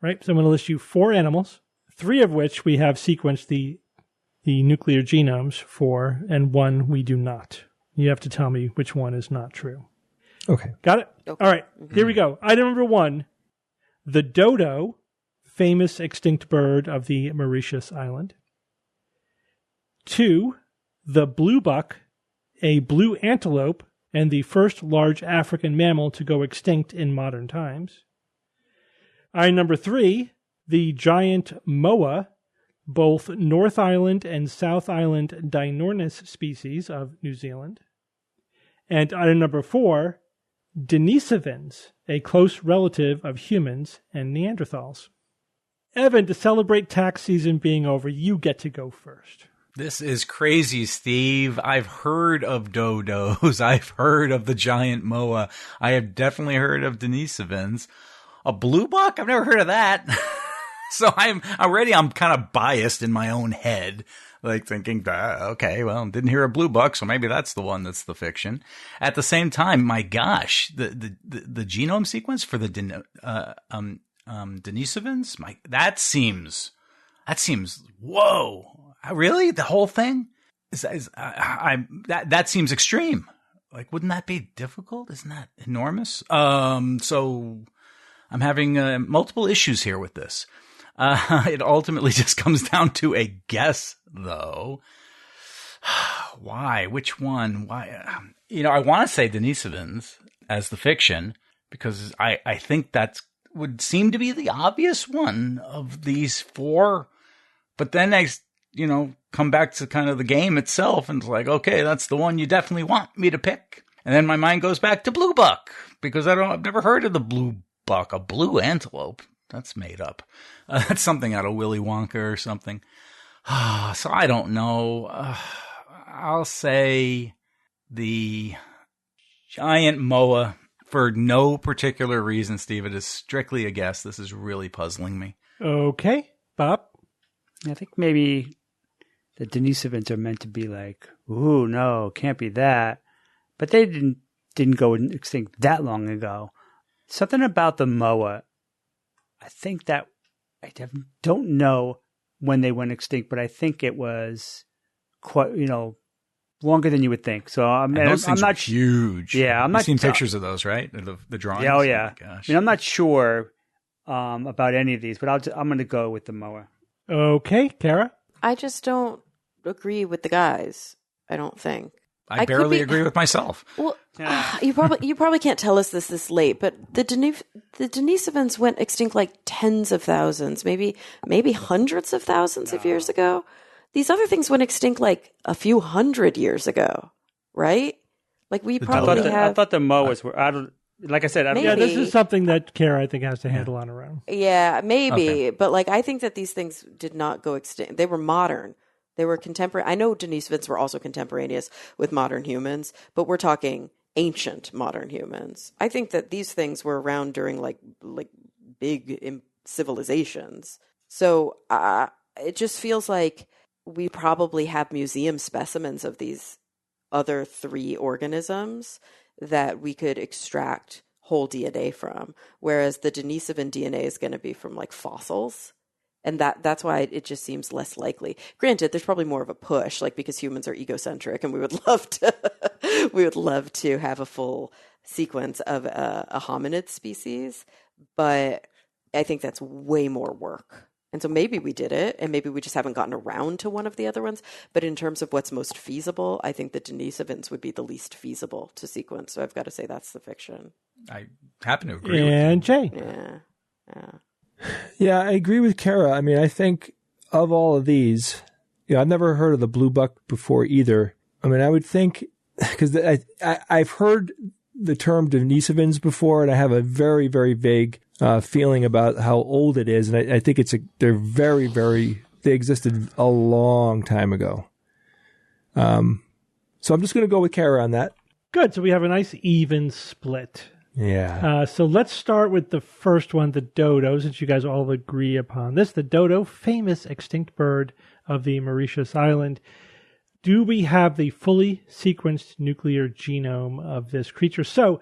Right? So I'm going to list you 4 animals, 3 of which we have sequenced the nuclear genomes for, and 1 we do not. You have to tell me which one is not true. Okay. Got it? Okay. All right. Here we go. Item number 1, the dodo, famous extinct bird of the Mauritius Island. 2, the bluebuck, a blue antelope, and the first large African mammal to go extinct in modern times. Item number 3, the giant moa, both North Island and South Island dinornis species of New Zealand. And item number 4, Denisovans, a close relative of humans and Neanderthals. Evan, to celebrate tax season being over, you get to go first. This is crazy, Steve. I've heard of dodos. I've heard of the giant moa. I have definitely heard of Denisovans. A bluebuck? I've never heard of that. So I'm kind of biased in my own head, like thinking, okay, well, didn't hear a bluebuck, so maybe that's the one that's the fiction. At the same time, my gosh, the genome sequence for the Denisovans, that seems whoa. Really? The whole thing? That seems extreme. Like, wouldn't that be difficult? Isn't that enormous? So I'm having multiple issues here with this. It ultimately just comes down to a guess, though. why? Which one? Why? I want to say Denisovans as the fiction because I think that would seem to be the obvious one of these four. But then I, come back to kind of the game itself and it's like, okay, that's the one you definitely want me to pick. And then my mind goes back to Blue Buck because I've never heard of the Blue Buck, a blue antelope. That's made up. That's something out of Willy Wonka or something. So I don't know. I'll say the giant moa for no particular reason, Steve. It is strictly a guess. This is really puzzling me. Okay. Bob? I think maybe the Denisovans are meant to be like, ooh, no, can't be that. But they didn't go extinct that long ago. Something about the moa, I think that I don't know when they went extinct, but I think it was quite, longer than you would think. So I'm not huge. Yeah, I'm not. You've seen pictures of those, right? The drawings. Yeah, oh yeah. Oh, gosh. I'm not sure about any of these, but I'm going to go with the moa. Okay, Kara. I just don't agree with the guys. I don't think. I barely agree with myself. Well, you probably can't tell us this late, but the Denisovans went extinct like tens of thousands, maybe hundreds of thousands of years ago. These other things went extinct like a few hundred years ago, right? Like we probably have. I thought the moas were. Like I said, I don't. Yeah, this is something that Kara I think has to handle on her own. Yeah, maybe, but like I think that these things did not go extinct. They were modern. They were contemporary. I know Denisovans were also contemporaneous with modern humans, but we're talking ancient modern humans. I think that these things were around during like big civilizations. So it just feels like we probably have museum specimens of these other three organisms that we could extract whole DNA from, whereas the Denisovan DNA is going to be from like fossils. And that's why it just seems less likely. Granted, there's probably more of a push, like because humans are egocentric, and we would love to have a full sequence of a hominid species. But I think that's way more work. And so maybe we did it, and maybe we just haven't gotten around to one of the other ones. But in terms of what's most feasible, I think the Denisovans would be the least feasible to sequence. So I've got to say that's the fiction. I happen to agree and with you. Jay. Yeah. Yeah, I agree with Kara. I mean, I think of all of these, I've never heard of the blue buck before either. I mean, I would think, because I've heard the term Denisovans before, and I have a very, very vague feeling about how old it is. And I think they're very, very, they existed a long time ago. So I'm just going to go with Kara on that. Good. So we have a nice even split. Yeah. So let's start with the first one, the dodo, since you guys all agree upon this. The dodo, famous extinct bird of the Mauritius Island. Do we have the fully sequenced nuclear genome of this creature? So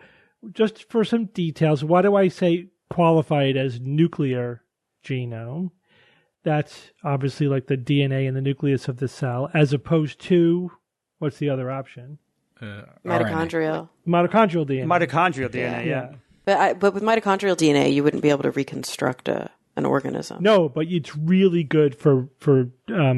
just for some details, why do I say qualify it as nuclear genome? That's obviously like the DNA in the nucleus of the cell, as opposed to, what's the other option? Mitochondrial. Mitochondrial DNA. Mitochondrial DNA, yeah. But with mitochondrial DNA, you wouldn't be able to reconstruct an organism. No, but it's really good for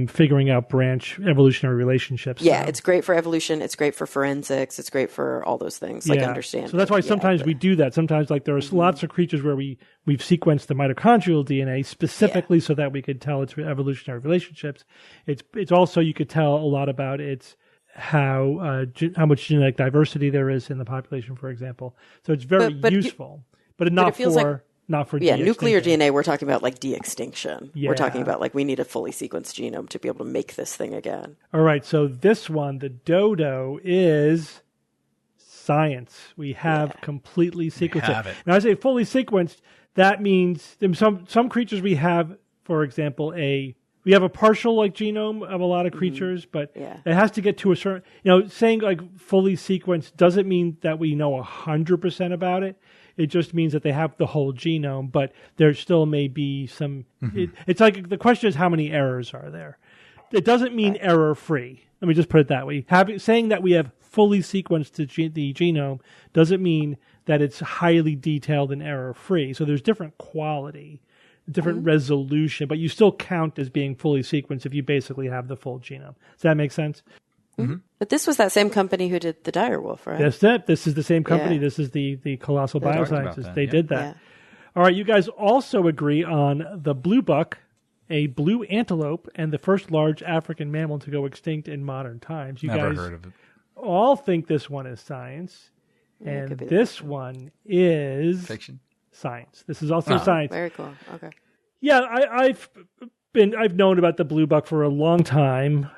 figuring out branch evolutionary relationships. Yeah, it's great for evolution. It's great for forensics. It's great for all those things, like understanding. So that's why sometimes we do that. Sometimes like there are lots of creatures where we've sequenced the mitochondrial DNA specifically so that we could tell its evolutionary relationships. It's also, you could tell a lot about its how much genetic diversity there is in the population, for example. So it's very useful, but not for nuclear DNA. We're talking about like de-extinction. Yeah. We're talking about like we need a fully sequenced genome to be able to make this thing again. All right. So this one, the dodo, is science. We have completely sequenced it. Now, I say fully sequenced. That means some creatures we have, for example, we have a partial like genome of a lot of creatures, but it has to get to a certain, saying like fully sequenced doesn't mean that we know 100% about it. It just means that they have the whole genome, but there still may be some, it's like the question is how many errors are there? It doesn't mean error free. Let me just put it that way. Saying that we have fully sequenced the genome doesn't mean that it's highly detailed and error free. So there's different quality, different resolution, but you still count as being fully sequenced if you basically have the full genome. Does that make sense? Mm-hmm. But this was that same company who did the dire wolf, right? That's it. This is the same company. Yeah. This is the Colossal Biosciences. They did that. Yeah. All right, you guys also agree on the blue buck, a blue antelope, and the first large African mammal to go extinct in modern times. You Never guys heard of it. all think this one is science, and this one is Fiction. Science. This is also science. Very cool. Okay. Yeah, I've known about the blue buck for a long time,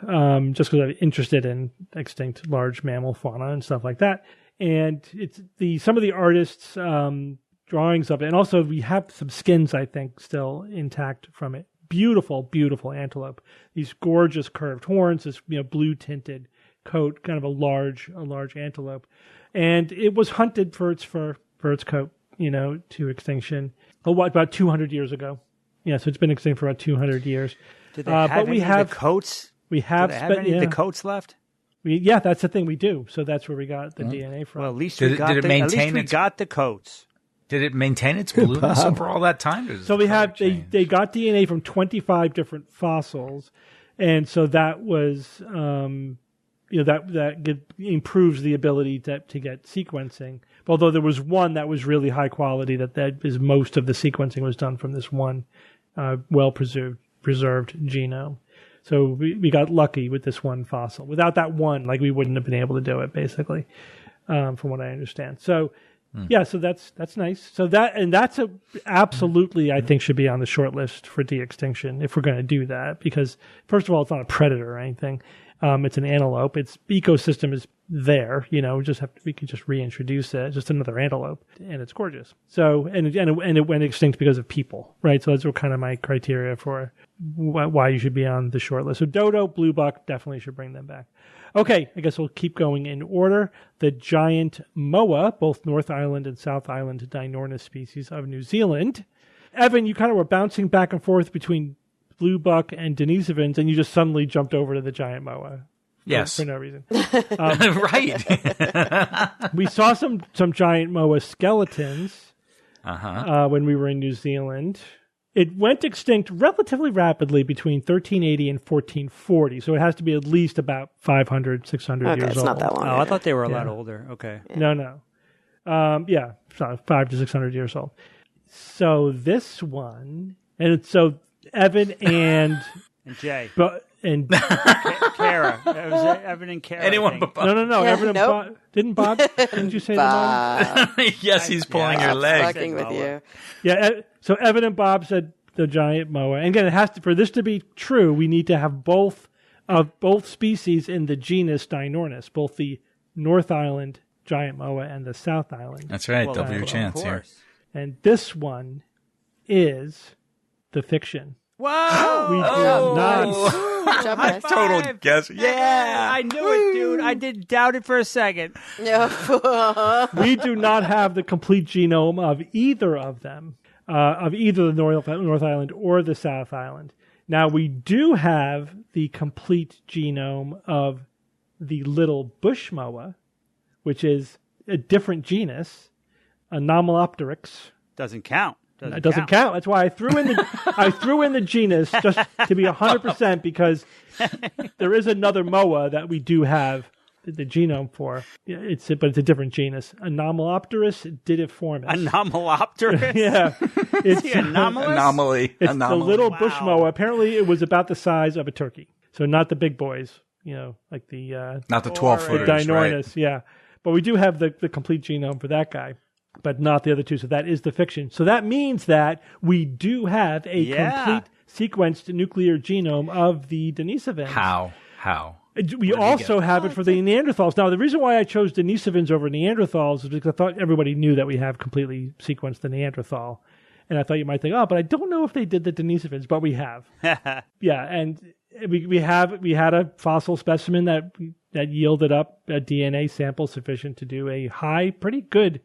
just because I'm interested in extinct large mammal fauna and stuff like that. And it's some of the artists' drawings of it, and also we have some skins, I think, still intact from it. Beautiful, beautiful antelope. These gorgeous curved horns, this blue tinted coat, kind of a large antelope, and it was hunted for its fur, for its coat, to extinction. About 200 years ago. Yeah, so it's been extinct for about 200 years. Did they have any of the coats? We have any of the coats left? That's the thing we do. So that's where we got the DNA from. Well, at least we got the coats. Did it maintain its blueness over all that time? So we have they got DNA from 25 different fossils, and so that was that improves the ability to get sequencing. Although there was one that was really high quality, that is most of the sequencing was done from this one well preserved genome. So we got lucky with this one fossil. Without that one, we wouldn't have been able to do it, basically, from what I understand. So. Yeah, so that's nice. So that's absolutely, I think, should be on the short list for de-extinction if we're going to do that, because first of all, it's not a predator or anything. It's an antelope. Its ecosystem is there. We can just reintroduce it, just another antelope, and it's gorgeous. So and it went extinct because of people, right? So those were kind of my criteria for why you should be on the short list. So dodo, blue buck, definitely should bring them back. Okay, I guess we'll keep going in order. The giant moa, both North Island and South Island dinornis species of New Zealand. Evan, you kind of were bouncing back and forth between blue buck and Denisovans, and you just suddenly jumped over to the giant moa. Yes. For no reason. Right. We saw some giant moa skeletons when we were in New Zealand. It went extinct relatively rapidly between 1380 and 1440, so it has to be at least about 500, 600 years old. It's not that long. Oh, I thought they were a lot older. Okay. Yeah. No. 500 to 600 years old. So this one, and so Evan and Jay. And Kara. It was Evan and Kara. Anyone but Bob. No. Yeah, Evan and Bob. Didn't Bob? Didn't you say that? Yes, he's pulling your leg. Fucking with you. Yeah. So Evan and Bob said the giant moa. And again, it has to, for this to be true, we need to have both species in the genus Dinornis, both the North Island giant moa and the South Island. That's right. Double your chance here. And this one is the fiction. Whoa! We do not. Total guess. Yeah, I knew it, dude. I didn't doubt it for a second. We do not have the complete genome of either of them, of either the North Island or the South Island. Now, we do have the complete genome of the little bush moa, which is a different genus, Anomalopteryx. Doesn't count. It doesn't count. That's why I threw in the genus just to be 100%, because there is another moa that we do have the genome for. But it's a different genus. Anomalopterus didiformis. Anomalopterus? Yeah. It's Anomaly. It's the little bush moa. Apparently it was about the size of a turkey. So not the big boys, like the... not the 12-footers, the Dinornis, right? Yeah. But we do have the complete genome for that guy, but not the other two. So that is the fiction. So that means that we do have a complete sequenced nuclear genome of the Denisovans. How? We also have it for the Neanderthals. Now, the reason why I chose Denisovans over Neanderthals is because I thought everybody knew that we have completely sequenced the Neanderthal. And I thought you might think, but I don't know if they did the Denisovans, but we have. Yeah, and we had a fossil specimen that yielded up a DNA sample sufficient to do a high, pretty good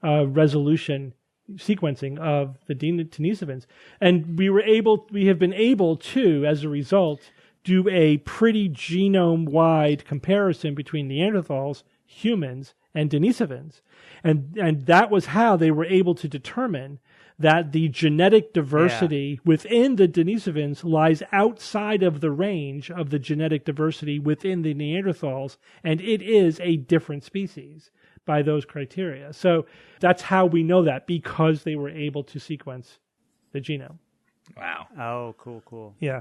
resolution sequencing of the Denisovans. And we have been able to, as a result, do a pretty genome-wide comparison between Neanderthals, humans, and Denisovans. And that was how they were able to determine that the genetic diversity within the Denisovans lies outside of the range of the genetic diversity within the Neanderthals, and it is a different species by those criteria. So that's how we know that, because they were able to sequence the genome. Wow. Oh, cool. Yeah.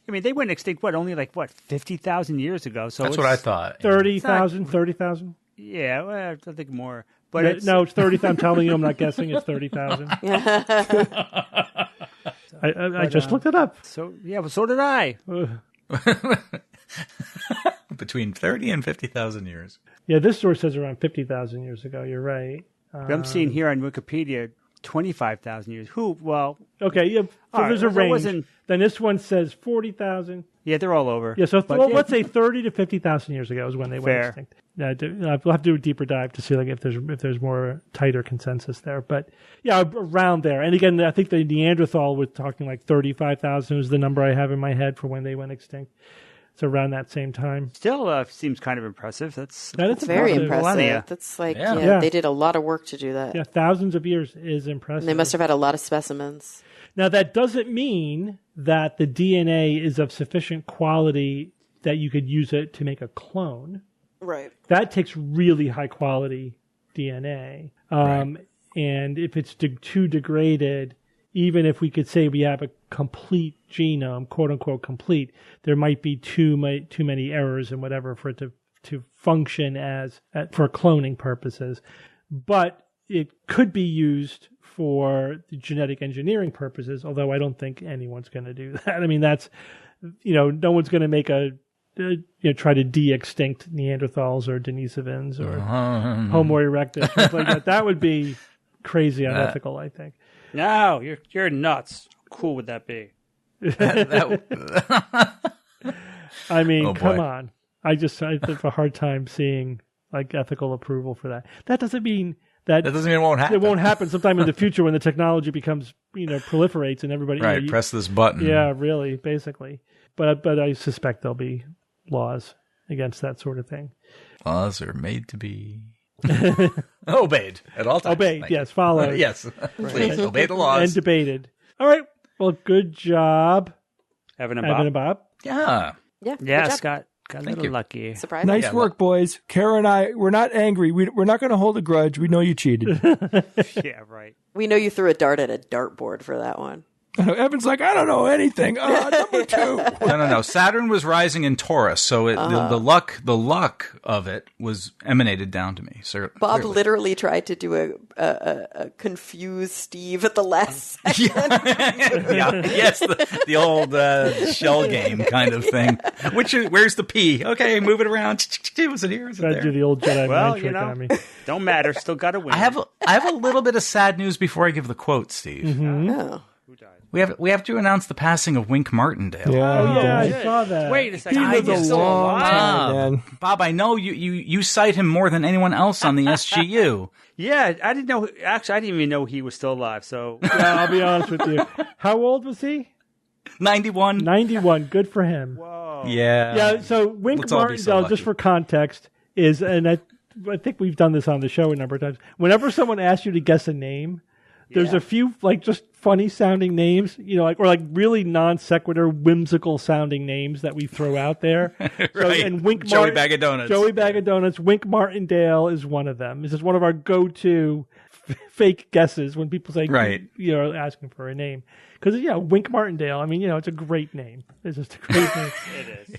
I mean, they went extinct, only 50,000 years ago? So that's what I thought. 30,000? Yeah, well, I think more. But no, it's 30,000. I'm telling you, I'm not guessing. It's 30,000. I just looked it up. So did I. Between 30 and 50,000 years. Yeah, this source says around 50,000 years ago. You're right. I'm seeing here on Wikipedia 25,000 years. Okay, yeah. So there's a range. Wasn't... Then this one says 40,000. Yeah, they're all over. Yeah, so let's say 30 to 50,000 years ago is when they went extinct. We'll have to do a deeper dive to see if there's more tighter consensus there. But yeah, around there. And again, I think the Neanderthal was talking 35,000 was the number I have in my head for when they went extinct. It's around that same time. Still seems kind of impressive. That's very impressive. That's they did a lot of work to do that. Yeah, thousands of years is impressive. And they must have had a lot of specimens. Now, that doesn't mean that the DNA is of sufficient quality that you could use it to make a clone. Right. That takes really high quality DNA. And if it's too degraded, even if we could say we have a complete genome, quote unquote complete, there might be too many errors and whatever for it to function for cloning purposes. But it could be used for genetic engineering purposes, although I don't think anyone's going to do that. I mean, that's, no one's going to make try to de-extinct Neanderthals or Denisovans or Homo erectus, things like that. That would be crazy unethical, I think. No, you're nuts. How cool would that be? I mean, come on. I have a hard time seeing ethical approval for that. That doesn't mean that doesn't mean it won't happen. It won't happen sometime in the future when the technology becomes, proliferates and everybody. Right, press this button. Yeah, really, basically. But I suspect there'll be laws against that sort of thing. Laws are made to be obeyed at all times. Obeyed, yes, followed. Yes, please, obey the laws. And debated. All right, well, good job, Evan and Bob. Yeah, Scott. Got a little lucky. Surprise. Nice work, boys. Kara and I, we're not angry. We're not going to hold a grudge. We know you cheated. Yeah, right. We know you threw a dart at a dartboard for that one. Evan's like, I don't know anything. Number 2. No. Saturn was rising in Taurus, so the luck of it was emanated down to me. Bob literally tried to do a confused Steve at the last second. Yes, the old shell game kind of thing. Where's the P? Okay, move it around. Was it here? Is it there? Do the old Jedi mind trick on me. Don't matter. Still got to win. I have a little bit of sad news before I give the quote, Steve. Mm-hmm. Oh. Who died? We have to announce the passing of Wink Martindale. Yeah, I saw that. Wait a second. He lived a long time, man. Bob, I know you cite him more than anyone else on the SGU. Yeah, I didn't know. Actually, I didn't even know he was still alive. So yeah, I'll be honest with you. How old was he? 91. 91. Good for him. whoa. Yeah. Yeah. So Wink Martindale, just for context, is, and I think we've done this on the show a number of times. Whenever someone asks you to guess a name, there's a few just funny sounding names, or really non sequitur, whimsical sounding names that we throw out there. Right. So, and Joey Bag of Donuts. Joey Bag of Donuts. Wink Martindale is one of them. This is one of our go-to fake guesses when people say, asking for a name. Because, Wink Martindale, I mean, it's a great name. It's just a great name. It is.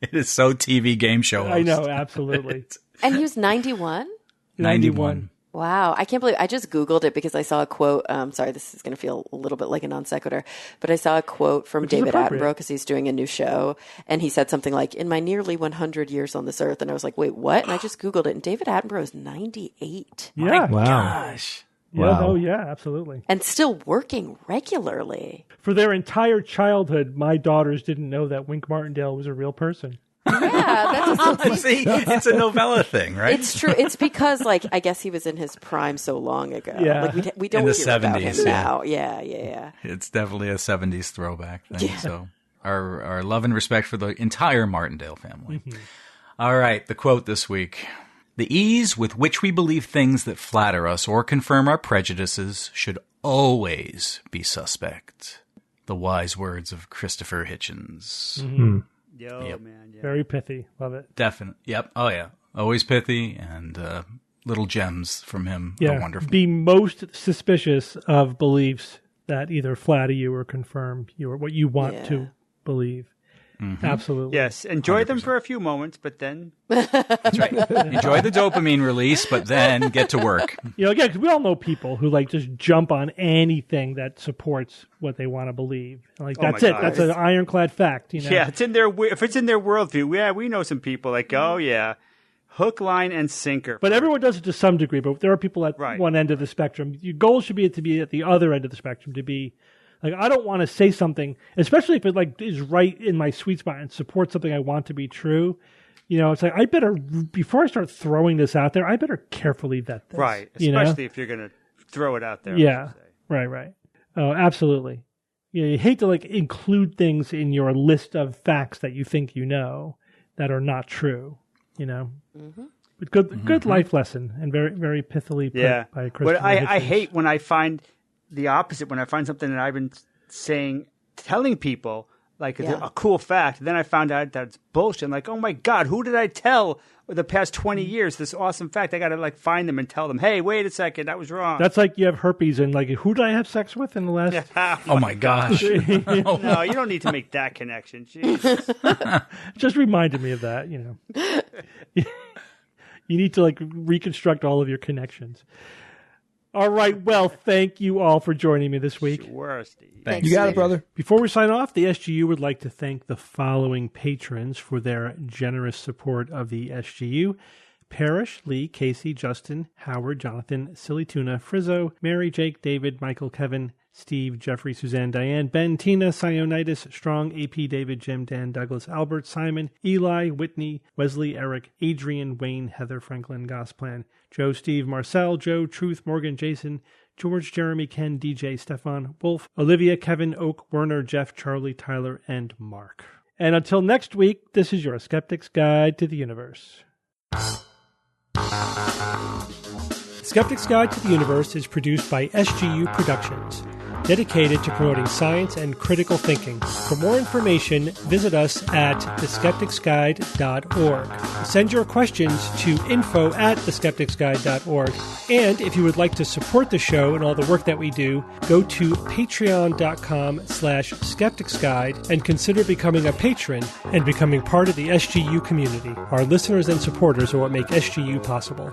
It is so TV game show host. I know, absolutely. And he was 91? 91. Wow. I can't believe I just Googled it because I saw a quote. Sorry, this is going to feel a little bit like a non sequitur, but I saw a quote from David Attenborough because he's doing a new show. And he said something like, in my nearly 100 years on this earth. And I was like, wait, what? And I just Googled it. And David Attenborough is 98. Yeah. Wow. Gosh. Yeah, Wow. oh, yeah, absolutely. And still working regularly. For their entire childhood, my daughters didn't know that Wink Martindale was a real person. Yeah, that's See, it's a novella thing, right? It's true. It's because, I guess he was in his prime so long ago. Yeah. We don't In the hear about 70s, him now. Yeah. It's definitely a 70s throwback thing. Yeah. So our love and respect for the entire Martindale family. Mm-hmm. All right, the quote this week. The ease with which we believe things that flatter us or confirm our prejudices should always be suspect. The wise words of Christopher Hitchens. Mm-hmm. Yo, man. Yeah. Very pithy. Love it. Definitely. Yep. Oh, yeah. Always pithy, and little gems from him are wonderful. Be most suspicious of beliefs that either flatter you or confirm what you want to believe. Mm-hmm. Absolutely. Yes. Enjoy 100%. Them for a few moments, but then... That's right. Enjoy the dopamine release, but then get to work. Again, 'cause we all know people who just jump on anything that supports what they want to believe. That's it. That's an ironclad fact. Yeah, if it's in their worldview, we know some people hook, line, and sinker. But everyone does it to some degree. But there are people at one end of the spectrum. Your goal should be to be at the other end of the spectrum, to be I don't want to say something, especially if it is right in my sweet spot and supports something I want to be true. It's I better, before I start throwing this out there, I better carefully vet this. Right, especially if you're going to throw it out there. Yeah, right. Oh, absolutely. You hate to include things in your list of facts that you think you know that are not true. Mm-hmm. But good life lesson, and very, very pithily put by Christopher Hitchens. I hate when I find the opposite, when I find something that I've been telling people, a cool fact, then I found out that it's bullshit. I'm oh my God, who did I tell the past 20 years this awesome fact? I got to find them and tell them, hey, wait a second, that was wrong. That's like you have herpes and who did I have sex with in the last... Oh my gosh. No, you don't need to make that connection. Jesus. Just reminded me of that, You need to reconstruct all of your connections. All right. Well, thank you all for joining me this week. Sure, Steve. Thanks. You got it, brother. Before we sign off, the SGU would like to thank the following patrons for their generous support of the SGU. Parrish, Lee, Casey, Justin, Howard, Jonathan, Silly Tuna, Frizzo, Mary, Jake, David, Michael, Kevin, Steve, Jeffrey, Suzanne, Diane, Ben, Tina, Sionitis, Strong, AP, David, Jim, Dan, Douglas, Albert, Simon, Eli, Whitney, Wesley, Eric, Adrian, Wayne, Heather, Franklin, Gosplan, Joe, Steve, Marcel, Joe, Truth, Morgan, Jason, George, Jeremy, Ken, DJ, Stefan, Wolf, Olivia, Kevin, Oak, Werner, Jeff, Charlie, Tyler, and Mark. And until next week, this is your Skeptic's Guide to the Universe. Skeptic's Guide to the Universe is produced by SGU Productions, dedicated to promoting science and critical thinking. For more information, visit us at theskepticsguide.org. Send your questions to info@theskepticsguide.org. And if you would like to support the show and all the work that we do, go to patreon.com/skepticsguide and consider becoming a patron and becoming part of the SGU community. Our listeners and supporters are what make SGU possible.